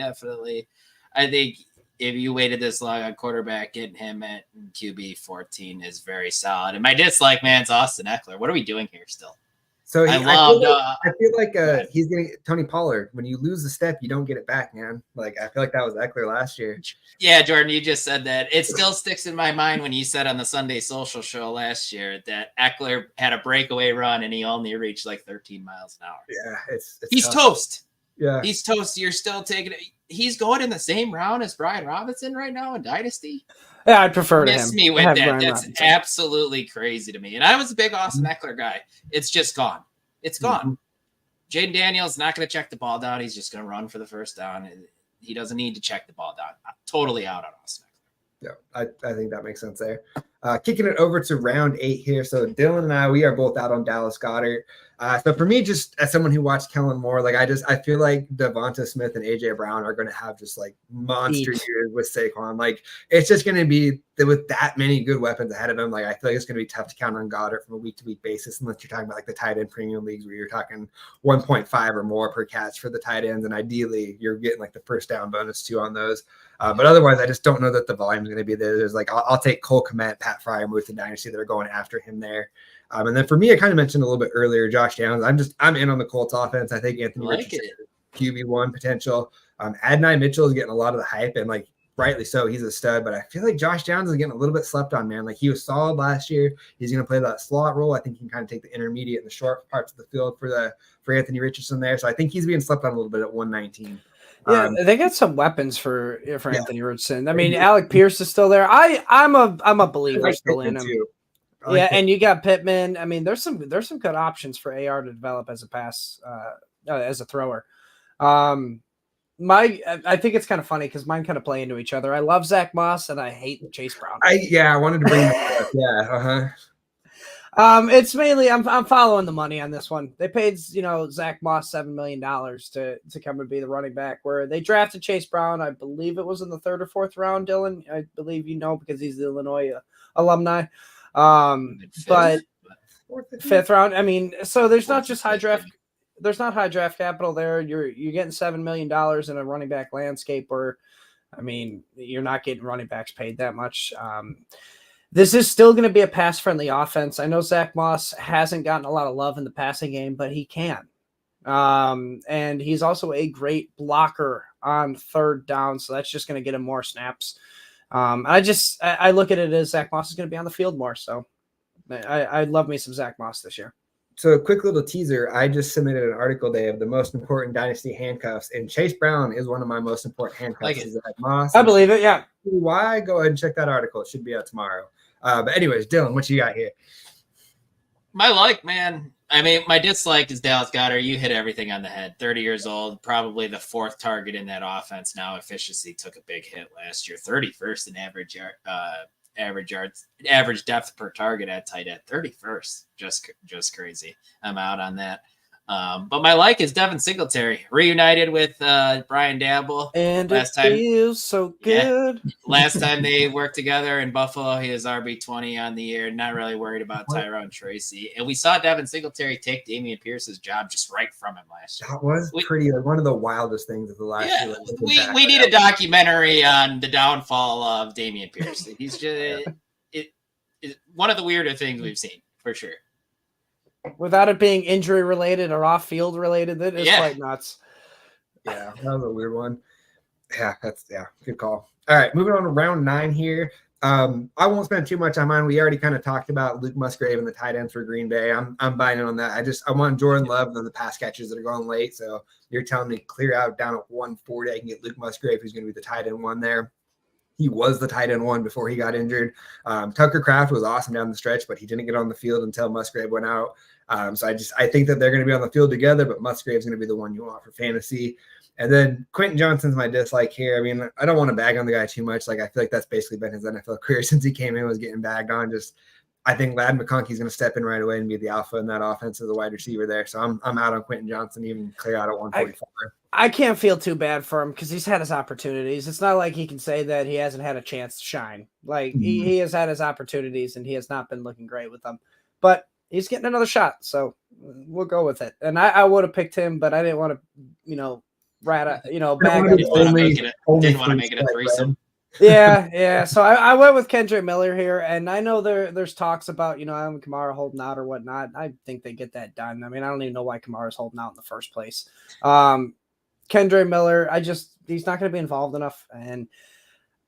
think if you waited this long on quarterback, getting him at QB 14 is very solid. And my dislike, man, is Austin Eckler. What are we doing here still? So I feel like he's getting Tony Pollard. When you lose the step, you don't get it back, man. Like, I feel like that was Eckler last year. Yeah, Jordan, you just said that. It still sticks in my mind when you said on the Sunday Social show last year that Eckler had a breakaway run and he only reached like 13 miles an hour. Yeah, he's tough. Toast. Yeah, he's toast. You're still taking it. He's going in the same round as Brian Robinson right now in Dynasty. Yeah, I'd prefer to Miss him. me with that. That's Robinson. Absolutely crazy to me. And I was a big Austin Eckler guy. It's just gone. It's gone. Jaden Daniels not going to check the ball down. He's just going to run for the first down. He doesn't need to check the ball down. I'm totally out on Austin Eckler. Yeah, I think that makes sense there. Kicking it over to round 8 here. So Dylan and I, we are both out on Dallas Goedert. So for me, just as someone who watched Kellen Moore, like I feel like Devonta Smith and AJ Brown are going to have just like monster years with Saquon. Like it's just going to be with that many good weapons ahead of him. Like I feel like it's going to be tough to count on Goddard from a week to week basis, unless you're talking about like the tight end premium leagues where you're talking 1.5 or more per catch for the tight ends, and ideally you're getting like the first down bonus too on those. But otherwise, I just don't know that the volume is going to be there. There's like I'll take Cole Kmet, Pat Fryermuth, and Dynasty that are going after him there. And then for me, I kind of mentioned a little bit earlier, Josh Downs. I'm in on the Colts offense. I think Anthony Richardson QB1 potential. Adonai Mitchell is getting a lot of the hype, and like rightly so, he's a stud. But I feel like Josh Downs is getting a little bit slept on, man. Like he was solid last year. He's going to play that slot role. I think he can kind of take the intermediate and the short parts of the field for Anthony Richardson there. So I think he's being slept on a little bit at 119. Yeah, they got some weapons for Anthony Richardson. I mean, Alec Pierce is still there. I'm a believer still in him. Yeah, and you got Pittman. I mean, there's some good options for AR to develop as a pass, as a thrower. I think it's kind of funny because mine kind of play into each other. I love Zach Moss and I hate Chase Brown. I wanted to bring that up. Yeah. It's mainly I'm following the money on this one. They paid Zach Moss $7 million to come and be the running back. Where they drafted Chase Brown, I believe it was in the 3rd or 4th round. Dylan, I believe because he's the Illinois alumni. But 5th round. I mean, so there's not just high draft. There's not high draft capital there. You're getting $7 million in a running back landscape where, I mean, you're not getting running backs paid that much. This is still going to be a pass-friendly offense. I know Zach Moss hasn't gotten a lot of love in the passing game, but he can. And he's also a great blocker on 3rd down, so that's just going to get him more snaps. I look at it as Zach Moss is going to be on the field more, so I love me some Zach Moss this year. So a quick little teaser. I just submitted an article today of the most important dynasty handcuffs, and Chase Brown is one of my most important handcuffs. Zach Moss. I believe it, yeah. Why? Go ahead and check that article. It should be out tomorrow. But anyways, Dylan, what you got here? My man. I mean, my dislike is Dallas Goedert. You hit everything on the head. 30 years old, probably the 4th target in that offense. Now efficiency took a big hit last year. 31st in average depth per target at tight end. 31st, just crazy. I'm out on that. But my like is Devin Singletary, reunited with Brian Dabble. And last it feels so good. Yeah, last time they worked together in Buffalo, he was RB20 on the year. Not really worried about Tyrone Tracy. And we saw Devin Singletary take Damian Pierce's job just right from him last year. That was one of the wildest things of the last year. We need a documentary on the downfall of Damian Pierce. He's just one of the weirder things we've seen, for sure. Without it being injury related or off field related, that is quite nuts. Yeah, that was a weird one. Yeah, good call. All right, moving on to round 9 here. I won't spend too much on mine. We already kind of talked about Luke Musgrave and the tight ends for Green Bay. I'm buying in on that. I want Jordan Love and the pass catchers that are going late. So you're telling me clear out down at 140. I can get Luke Musgrave, who's going to be the tight end 1 there. He was the tight end 1 before he got injured. Tucker Kraft was awesome down the stretch, but he didn't get on the field until Musgrave went out. So I think that they're going to be on the field together, but Musgrave's going to be the one you want for fantasy. And then Quentin Johnston's my dislike here. I mean, I don't want to bag on the guy too much. Like, I feel like that's basically been his NFL career since he came in, was getting bagged on. I think Ladd McConkey's going to step in right away and be the alpha in that offense as a wide receiver there. So I'm out on Quentin Johnston, even clear out at 144. I can't feel too bad for him because he's had his opportunities. It's not like he can say that he hasn't had a chance to shine. Like, he has had his opportunities and he has not been looking great with them. But he's getting another shot, so we'll go with it. And I would have picked him, but I didn't want to, bag up. Didn't want to make it a threesome. Yeah. So I went with Kendrick Miller here, and I know there's talks about, Alvin Kamara holding out or whatnot. I think they get that done. I mean, I don't even know why Kamara's holding out in the first place. Kendrick Miller, he's not going to be involved enough, and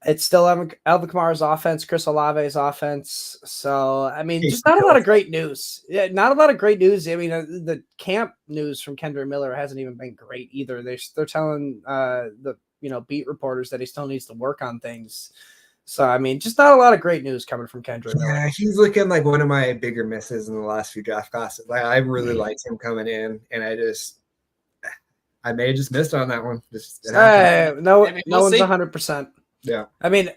it's still Alvin Kamara's offense, Chris Olave's offense. So, I mean, just not a lot of great news. Yeah, not a lot of great news. I mean, the camp news from Kendrick Miller hasn't even been great either. They're telling the beat reporters that he still needs to work on things. So, I mean, just not a lot of great news coming from Kendrick Miller. Yeah, he's looking like one of my bigger misses in the last few draft classes. I really liked him coming in, and I may have just missed on that one. No one's 100%. Yeah. I mean,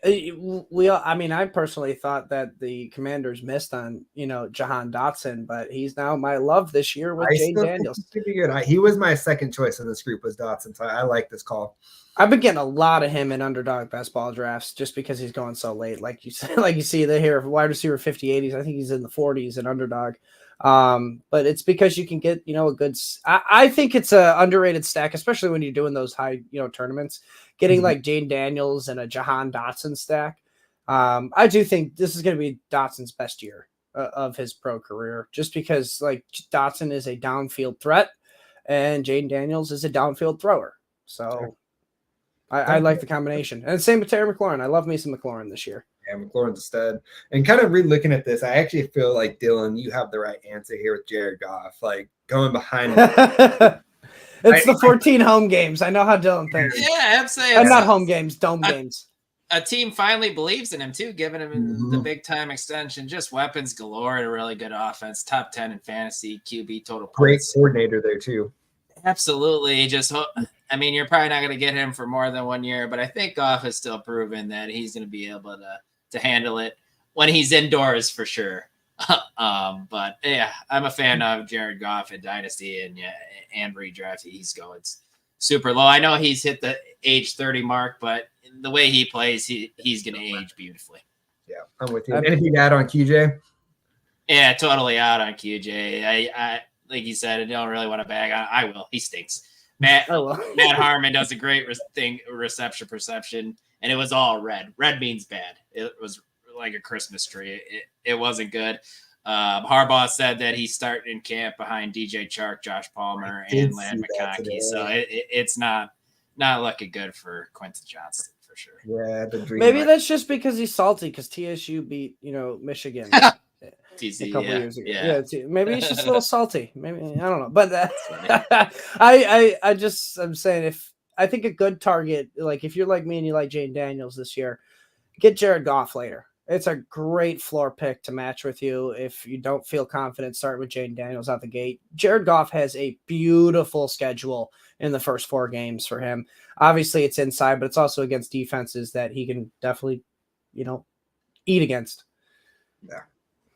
I personally thought that the Commanders missed on, Jahan Dotson, but he's now my love this year with I Jane still think Daniels. he's pretty good. He was my second choice in this group was Dotson, so I like this call. I've been getting a lot of him in underdog best ball drafts just because he's going so late. Like you said, like you see the here wide receiver 50, 80s. I think he's in the 40s in underdog. But it's because you can get, a good. I think it's a underrated stack, especially when you're doing those high, tournaments. Getting like Jane Daniels and a Jahan Dotson stack. I do think this is going to be Dotson's best year of his pro career, just because like Dotson is a downfield threat, and Jane Daniels is a downfield thrower. So. I like the combination. And same with Terry McLaurin. I love Mason McLaurin this year. Yeah, McLaurin's a stud. And kind of re-looking at this, I actually feel like, Dylan, you have the right answer here with Jared Goff. Like, going behind him. It's the 14 home games. I know how Dylan thinks. Yeah, I'm saying. Not home games, dome games. A team finally believes in him, too, giving him the big-time extension. Just weapons galore and a really good offense. Top 10 in fantasy, QB total points. Great coordinator there, too. Absolutely. You're probably not going to get him for more than 1 year, but I think Goff has still proven that he's going to be able to handle it when he's indoors for sure. But yeah, I'm a fan of Jared Goff in Dynasty and redraft. He's going super low. I know he's hit the age 30 mark, but the way he plays, he's going to age beautifully. Yeah, I'm with you. Anything to add on QJ? Yeah, totally out on QJ. I like you said, I don't really want to bag on. I will. He stinks. Matt Harmon does a great reception perception, and it was all red. Red means bad. It was like a Christmas tree. It wasn't good. Harbaugh said that he's starting in camp behind DJ Chark, Josh Palmer, and Land McConkey. So it's not looking good for Quentin Johnston for sure. Yeah, maybe that's just because he's salty because TSU beat Michigan. TC, a couple years ago. Yeah, maybe he's just a little salty. Maybe I don't know, but I'm saying I think a good target, like if you're like me and you like Jane Daniels this year, get Jared Goff later. It's a great floor pick to match with you if you don't feel confident starting with Jane Daniels out the gate. Jared Goff has a beautiful schedule in the first 4 games for him. Obviously, it's inside, but it's also against defenses that he can definitely, eat against. Yeah.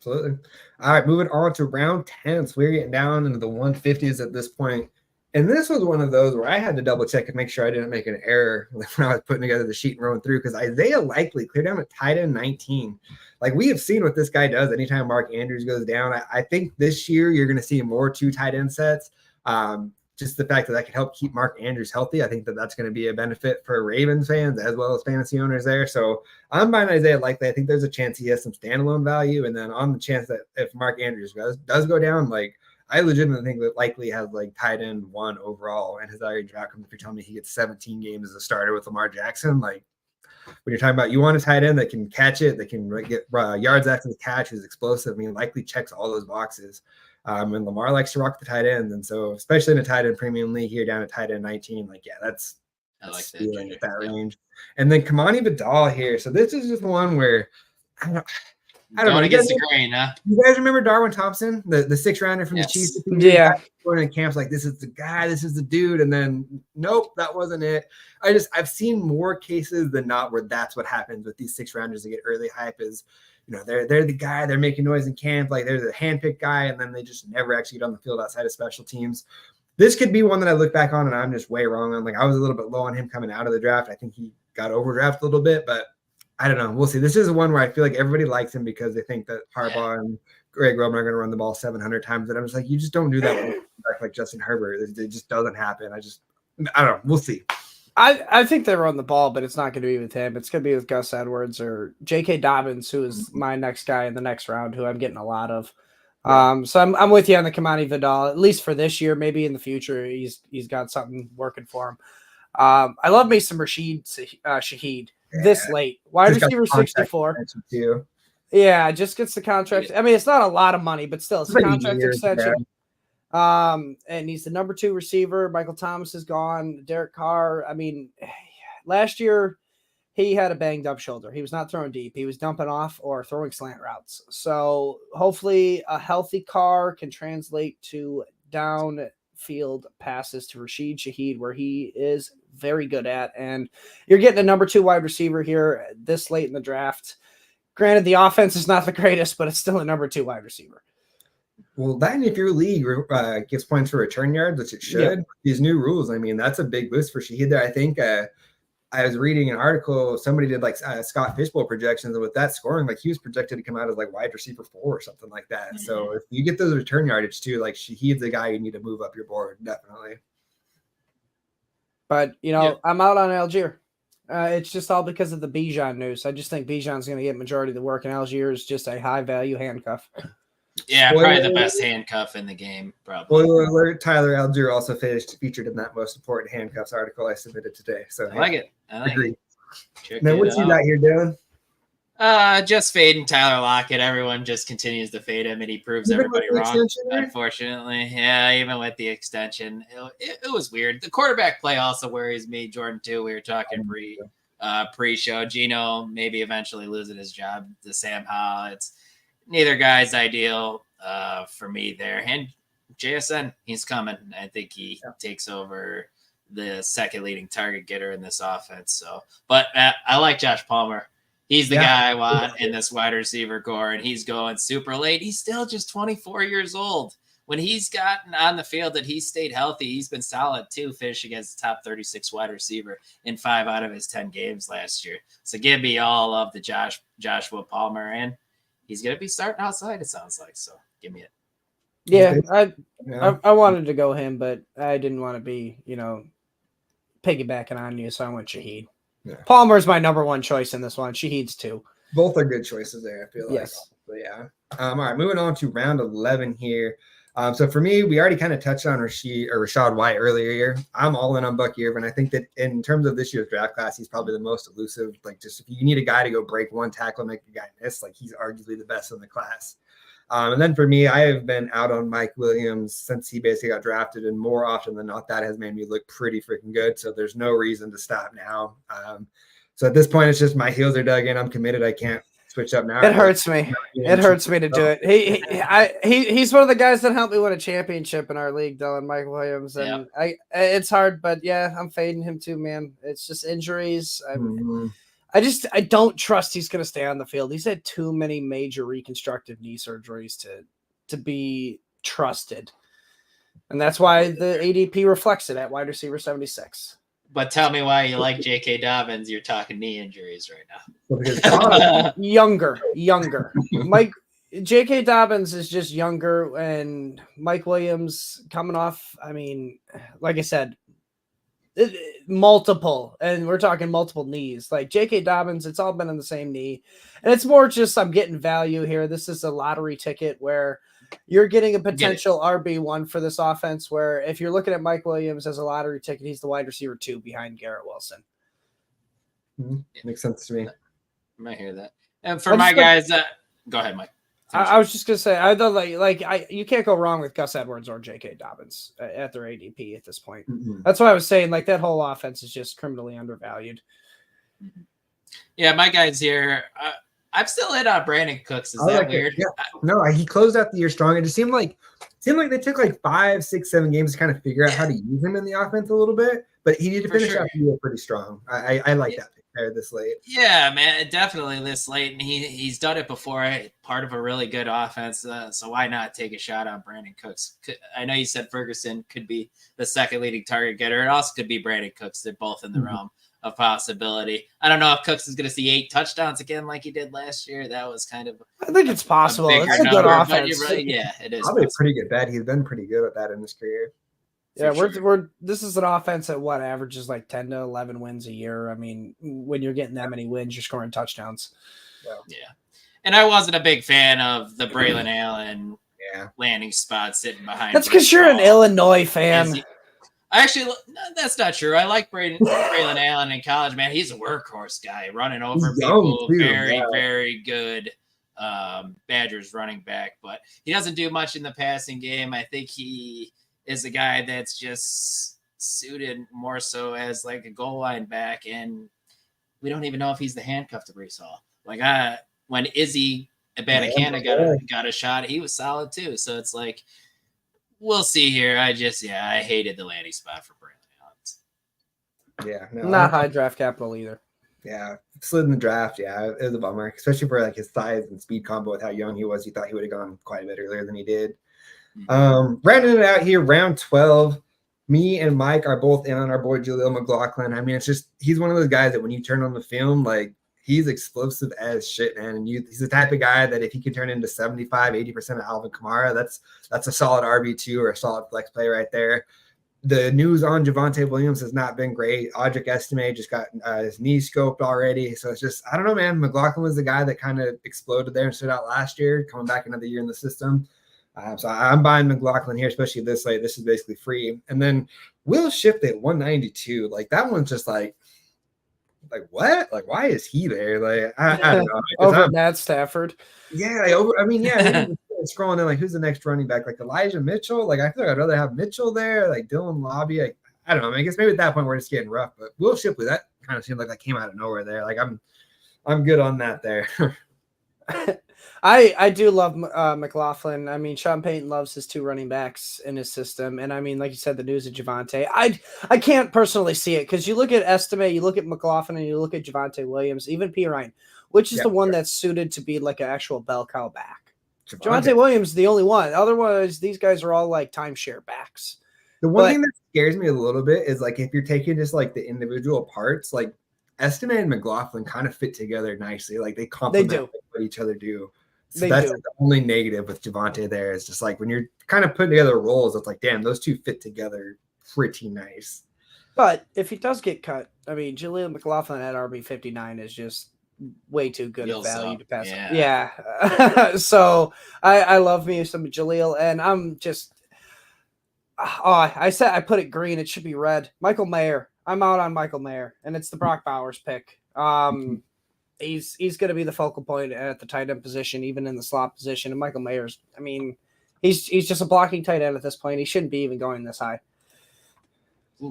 Absolutely. All right, moving on to round 10. So we're getting down into the 150s at this point. And this was one of those where I had to double check and make sure I didn't make an error when I was putting together the sheet and rolling through because Isaiah Likely cleared down at tight end 19. Like we have seen what this guy does anytime Mark Andrews goes down. I think this year you're going to see more 2 tight end sets. Just the fact that can help keep Mark Andrews healthy. I think that's going to be a benefit for Ravens fans as well as fantasy owners there. So I'm buying Isaiah Likely. I think there's a chance he has some standalone value. And then on the chance that if Mark Andrews does go down, like I legitimately think that Likely has like tight end 1 overall and his already draft. If you're telling me he gets 17 games as a starter with Lamar Jackson, like when you're talking about you want a tight end that can catch it, that can get yards after the catch, who's explosive. I mean, Likely checks all those boxes. And Lamar likes to rock the tight ends. And so, especially in a tight end premium league here down at tight end 19, that's I like stealing at that range. And then Kamani Vidal here. So this is just one where I don't know. Against the grain, huh? You guys remember Darwin Thompson, the 6th rounder from the Chiefs? Yeah. Going in camps like this is the guy, this is the dude, and then nope, that wasn't it. I've seen more cases than not where that's what happens with these 6th rounders that get early hype is. They're the guy, they're making noise in camp, like they're the handpicked guy, and then they just never actually get on the field outside of special teams. This could be one that I look back on and I'm just way wrong on. Like I was a little bit low on him coming out of the draft. I think he got overdrafted a little bit, but I don't know. We'll see. This is one where I feel like everybody likes him because they think that Harbaugh and Greg Roman are going to run the ball 700 times. And I'm just like, you just don't do that like Justin Herbert. It just doesn't happen. I don't know. We'll see. I think they run the ball, but it's not going to be with him. It's going to be with Gus Edwards or J.K. Dobbins, who is my next guy in the next round, who I'm getting a lot of. So I'm with you on the Kamani Vidal, at least for this year. Maybe in the future, he's got something working for him. I love me some Rashid Shaheed this late. Wide receiver 64. Yeah, just gets the contract. I mean, it's not a lot of money, but still, it's a contract extension. Yeah. And he's the number 2 receiver. Michael Thomas is gone. Derek Carr. I mean, last year he had a banged up shoulder. He was not throwing deep. He was dumping off or throwing slant routes. So hopefully a healthy Carr can translate to downfield passes to Rashid Shaheed, where he is very good at. And you're getting a number 2 wide receiver here this late in the draft. Granted, the offense is not the greatest, but it's still a number 2 wide receiver. Well, then if your league gives points for return yards, which it should, these new rules, I mean, that's a big boost for Shaheed there. I think I was reading an article, somebody did like Scott Fishbowl projections, and with that scoring, like he was projected to come out as like wide receiver 4 or something like that. Mm-hmm. So if you get those return yardage too, like Shaheed's the guy you need to move up your board, definitely. But, I'm out on Algier. It's just all because of the Bijan news. I just think Bijan's going to get majority of the work, and Algier is just a high-value handcuff. Yeah, probably the best handcuff in the game, probably. Spoiler alert, Tyler Algier also featured in that most important handcuffs article I submitted today. So I like it. Agree. Now, what's you got here, Dylan? Just fading Tyler Lockett. Everyone just continues to fade him, and he proves everybody wrong, unfortunately. Yeah, even with the extension. It was weird. The quarterback play also worries me. Jordan, too. We were talking pre-show. Gino maybe eventually losing his job to Sam Howell. It's neither guy's ideal for me there. And JSN, he's coming. I think he takes over the second leading target getter in this offense. So, but I like Josh Palmer. He's the guy I want in this wide receiver core, and he's going super late. He's still just 24 years old. When he's gotten on the field and he's stayed healthy, he's been solid too, finishing as the top 36 wide receiver in 5 out of his 10 games last year. So give me all of the Joshua Palmer, and he's going to be starting outside, it sounds like. So give me it. Yeah, I wanted to go him, but I didn't want to be, piggybacking on you, so I went Shaheed. Yeah. Palmer's my number 1 choice in this one. Shaheed's 2. Both are good choices there, I feel like. Yes. So, yeah. All right, moving on to round 11 here. So for me, we already kind of touched on Rachaad White earlier here. I'm all in on Bucky Irvin. I think that in terms of this year's draft class, he's probably the most elusive. Like, just if you need a guy to go break one tackle and make a guy miss, like he's arguably the best in the class. And then for me, I have been out on Mike Williams since he basically got drafted, and more often than not, that has made me look pretty freaking good. So there's no reason to stop now. So at this point, it's just my heels are dug in. I'm committed. I can't switch up now. It hurts me. It hurts me to do it. He's one of the guys that helped me win a championship in our league, Dylan, Mike Williams. And it's hard, but yeah, I'm fading him too, man. It's just injuries. I don't trust he's going to stay on the field. He's had too many major reconstructive knee surgeries to be trusted. And that's why the ADP reflects it at wide receiver 76. But tell me why you like J.K. Dobbins. You're talking knee injuries right now. Younger. J.K. Dobbins is just younger, and Mike Williams coming off, I mean, like I said, multiple, and we're talking multiple knees. Like J.K. Dobbins, it's all been on the same knee, and it's more just I'm getting value here. This is a lottery ticket where you're getting a potential RB1 for this offense, where if you're looking at Mike Williams as a lottery ticket, he's the wide receiver 2 behind Garrett Wilson. Makes sense to me. I might hear that. And for my guys, go ahead, Mike. I was just gonna say, I thought you can't go wrong with Gus Edwards or J.K. Dobbins at their ADP at this point. Mm-hmm. That's why I was saying, like, that whole offense is just criminally undervalued. Yeah, my guys here. I'm still in on Brandon Cooks. Is that weird? Yeah. No, he closed out the year strong. It just seemed like they took like 5, 6, 7 games to kind of figure out how to use him in the offense a little bit. But he did finish out the year pretty strong. I like that pick there this late. Yeah, man, definitely this late, and he's done it before. Part of a really good offense, so why not take a shot on Brandon Cooks? I know you said Ferguson could be the second leading target getter. It also could be Brandon Cooks. They're both in the realm of possibility. I don't know if Cooks is going to see 8 touchdowns again like he did last year. That was kind of I think it's possible. It's a good offense. Right. Yeah, it is. Probably a pretty good bet. He's been pretty good at that in his career. Yeah, we're this is an offense that averages like 10 to 11 wins a year. I mean, when you're getting that many wins, you're scoring touchdowns. Yeah. And I wasn't a big fan of the Braylon Allen landing spot sitting behind. That's because you're an Illinois fan. Actually, that's not true. I like Braylon Allen in college, man. He's a workhorse guy, running over people. Very good Badgers running back, but he doesn't do much in the passing game. I think he is a guy that's just suited more so as like a goal line back, and we don't even know if he's the handcuff to Breece Hall. Like when Izzy Abanikanda got a shot, he was solid too. So it's like, we'll see here. I hated the landing spot for Braylon Yeah, no, Not high draft capital either. Yeah, slid in the draft. Yeah, it was a bummer, especially for like his size and speed combo with how young he was. You thought he would have gone quite a bit earlier than he did. Rounding it out here, round 12. Me and Mike are both in on our boy Jaleel McLaughlin. I mean, it's just he's one of those guys that when you turn on the film, like he's explosive as shit, man. And he's the type of guy that if he can turn into 75-80% of Alvin Kamara, that's a solid RB2 or a solid flex play right there. The news on Javonte Williams has not been great. Audric Estime just got his knee scoped already. So it's just, I don't know, man. McLaughlin was the guy that kind of exploded there and stood out last year, coming back another year in the system. So I'm buying McLaughlin here, especially this late. This is basically free. And then Will Shift at 192. Like that one's just like what? Like, why is he there? Like, I don't know. Over Matt Stafford. Yeah, scrolling in, like, who's the next running back? Like Elijah Mitchell? Like, I feel like I'd rather have Mitchell there, like Dylan Lobby. Like, I don't know. I guess maybe at that point we're just getting rough. But Will Shipley, that kind of seemed like that came out of nowhere there. Like, I'm good on that there. I do love McLaughlin. I mean, Sean Payton loves his two running backs in his system. And I mean, like you said, the news of Javonte. I can't personally see it because you look at Estime, you look at McLaughlin, and you look at Javonte Williams, even P. Ryan, which is the one that's suited to be like an actual bell cow back. Javonte Williams is the only one. Otherwise, these guys are all like timeshare backs. The one thing that scares me a little bit is like if you're taking just like the individual parts, like Estime and McLaughlin kind of fit together nicely. Like they complement what each other do. So that's like the only negative with Javonte there is just like when you're kind of putting together roles, it's like, damn, those two fit together pretty nice. But if he does get cut, I mean, Jaleel McLaughlin at RB59 is just way too good of value to pass. Yeah. So I love me some Jaleel, and I'm just I put it green. It should be red. Michael Mayer. I'm out on Michael Mayer, and it's the Brock Bowers pick. He's going to be the focal point at the tight end position, even in the slot position. And Michael Mayer's, I mean, he's just a blocking tight end at this point. He shouldn't be even going this high.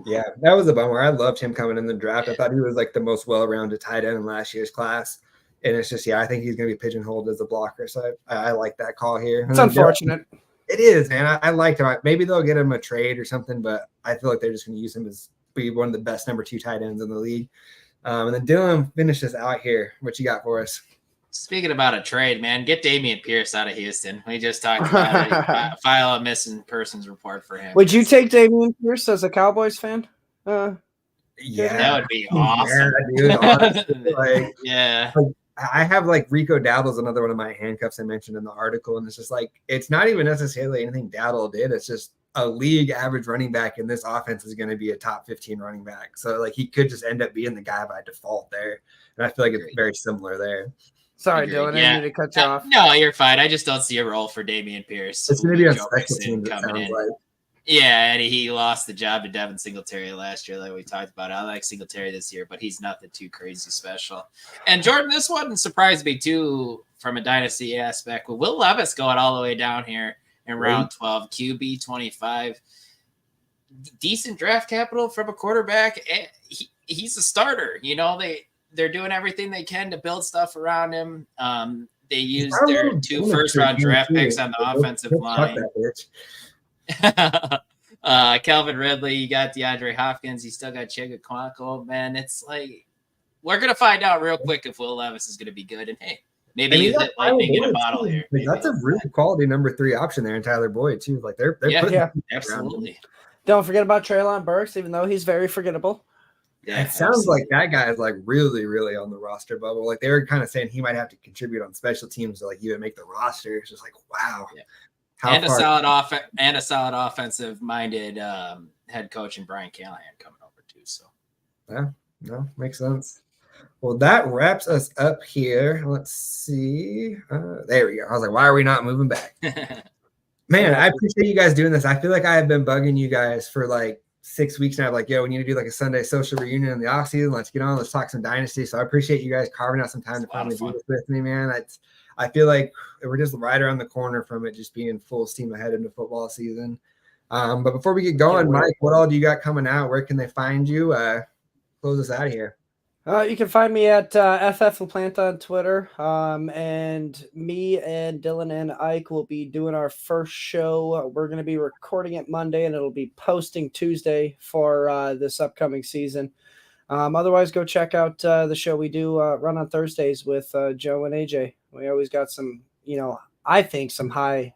Yeah, that was a bummer. I loved him coming in the draft. I thought he was like the most well-rounded tight end in last year's class. And it's just, I think he's going to be pigeonholed as a blocker. So I like that call here. It's unfortunate. It is, man. I liked him. Maybe they'll get him a trade or something, but I feel like they're just going to use him as be one of the best number 2 tight ends in the league. And then Dylan finishes out here. What you got for us? Speaking about a trade, man, get Dameon Pierce out of Houston. We just talked about it. File a missing persons report for him. Would you take Dameon Pierce as a Cowboys fan? Yeah, that would be awesome. Yeah, dude, honestly, yeah. I have like Rico Dowdle's another one of my handcuffs I mentioned in the article, and it's just like it's not even necessarily anything Dowdle did. It's just a league average running back in this offense is going to be a top 15 running back. So like he could just end up being the guy by default there. And I feel like it's very similar there. Sorry, Dylan, I need to cut you off. No, you're fine. I just don't see a role for Dameon Pierce. It's going to be on special teams, it sounds like. Yeah, and he lost the job to Devin Singletary last year, like we talked about. I like Singletary this year, but he's nothing too crazy special. And Jordan, this one surprised me too from a dynasty aspect. With Will Levis going all the way down here in round 12, QB 25. Decent draft capital from a quarterback. He's a starter. You know, they're doing everything they can to build stuff around him. They used their 2 first-round draft picks on the offensive line. Calvin Ridley, you got DeAndre Hopkins, you still got Chigga Quanko. Man, it's like we're gonna find out real quick if Will Levis is gonna be good. And hey, maybe you hit lightning in a bottle here. Like, that's a really quality number 3 option there in Tyler Boyd too. Like they're absolutely. Don't forget about Treylon Burks, even though he's very forgettable. Yeah, it sounds like that guy is like really, really on the roster bubble. Like they were kind of saying he might have to contribute on special teams to like even make the roster. It's just like wow. Yeah. And a solid offensive-minded head coach in Brian Callahan coming over too. So, yeah, no, makes sense. Well, that wraps us up here. Let's see. There we go. I was like, why are we not moving back? Man, I appreciate you guys doing this. I feel like I have been bugging you guys for like 6 weeks now. Like, yo, we need to do like a Sunday social reunion in the off season. Let's get on. Let's talk some Dynasty. So I appreciate you guys carving out some time to finally do this with me, man. I feel like we're just right around the corner from it just being full steam ahead into football season. But before we get going, Mike, what all do you got coming out? Where can they find you? Close us out of here. You can find me at FF LaPlanta on Twitter. And me and Dylan and Ike will be doing our first show. We're going to be recording it Monday, and it'll be posting Tuesday for this upcoming season. Otherwise, go check out the show we do run on Thursdays with Joe and AJ. We always got some, I think some high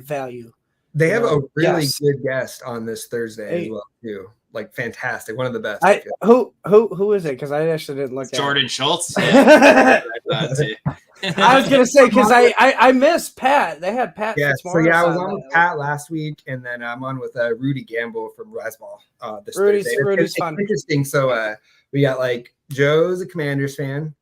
value. They have a really guests. good guest on this Thursday as well too. Like fantastic, one of the best. Who is it? Because I actually didn't look at Jordan Schultz. Yeah. I I was gonna say because I miss Pat. They had Pat. Yeah, Fitzmaurice I was on with Pat last week, and then I'm on with Rudy Gamble from Riseball this Thursday. Rudy's it's fun. Interesting. So we got like Joe's a Commanders fan,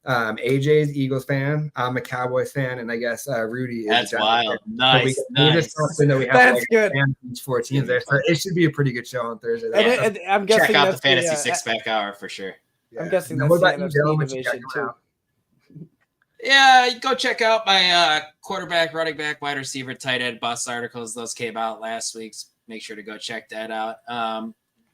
AJ's Eagles fan, I'm a Cowboys fan, and I guess Rudy is. That's wild. Nice. So we just talked that we have That's like good. each 4 teams there, so it should be a pretty good show on Thursday. And I'm guessing check out that's the Fantasy Six Pack Hour for sure. I'm guessing Now, that's what the about you, Dylan? NFC What you got division going too. on? Yeah, go check out my quarterback, running back, wide receiver, tight end bust articles. Those came out last week. Make sure to go check that out.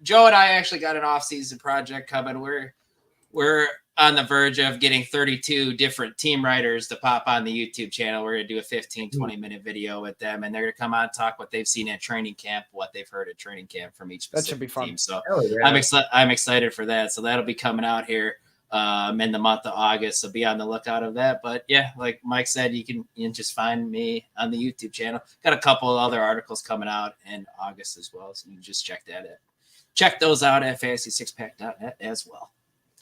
Joe and I actually got an off-season project coming. We're on the verge of getting 32 different team writers to pop on the YouTube channel. We're going to do a 15, 20-minute video with them, and they're going to come on and talk what they've seen at training camp, what they've heard at training camp from each specific That should be fun. team. So Yeah. I'm excited for that. So that'll be coming out here in the month of August. So be on the lookout of that. But yeah, like Mike said, you can just find me on the YouTube channel. Got a couple of other articles coming out in August as well. So you can just check those out at fantasy6pack.net as well.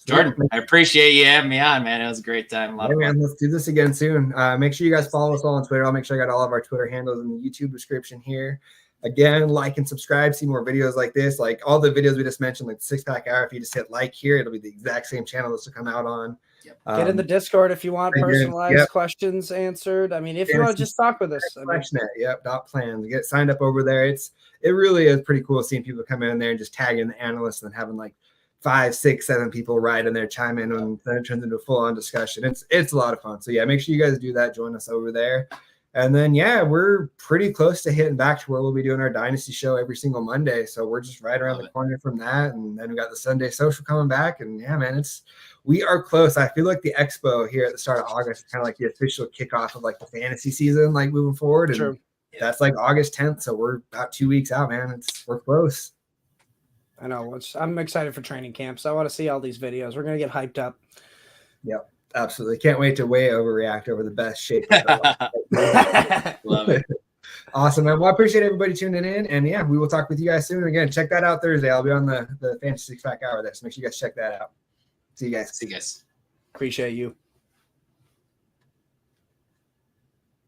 Jordan, I appreciate you having me on, man. It was a great time. Yeah, man, let's do this again soon. Make sure you guys follow us all on Twitter. I'll make sure I got all of our Twitter handles in the YouTube description here. Again, like and subscribe, see more videos like this. Like all the videos we just mentioned, like the 6 Pack Hour, if you just hit like here, it'll be the exact same channel this will come out on. Yep. Get in the Discord if you want personalized questions answered. I mean, if you want to just talk with us. Plans. Get signed up over there. It really is pretty cool seeing people come in there and just tagging the analysts and having like 5, 6, 7 people right in there chime in, and then it turns into a full-on discussion. It's a lot of fun. So yeah, make sure you guys do that. Join us over there. And then we're pretty close to hitting back to where we'll be doing our Dynasty show every single Monday. So we're just right around the corner from that. And then we got the Sunday social coming back. And yeah, man, we are close. I feel like the Expo here at the start of August is kind of like the official kickoff of like the fantasy season, like moving forward. And True. That's like August 10th. So we're about 2 weeks out, man. We're close. I know. I'm excited for training camps. I want to see all these videos. We're going to get hyped up. Yep. Absolutely. Can't wait to way overreact over the best shape. Love it. Awesome, man. Well, I appreciate everybody tuning in. And yeah, we will talk with you guys soon. Again, check that out Thursday. I'll be on the Fantasy 6 Pack Hour there. So make sure you guys check that out. See you guys. See you guys. Appreciate you.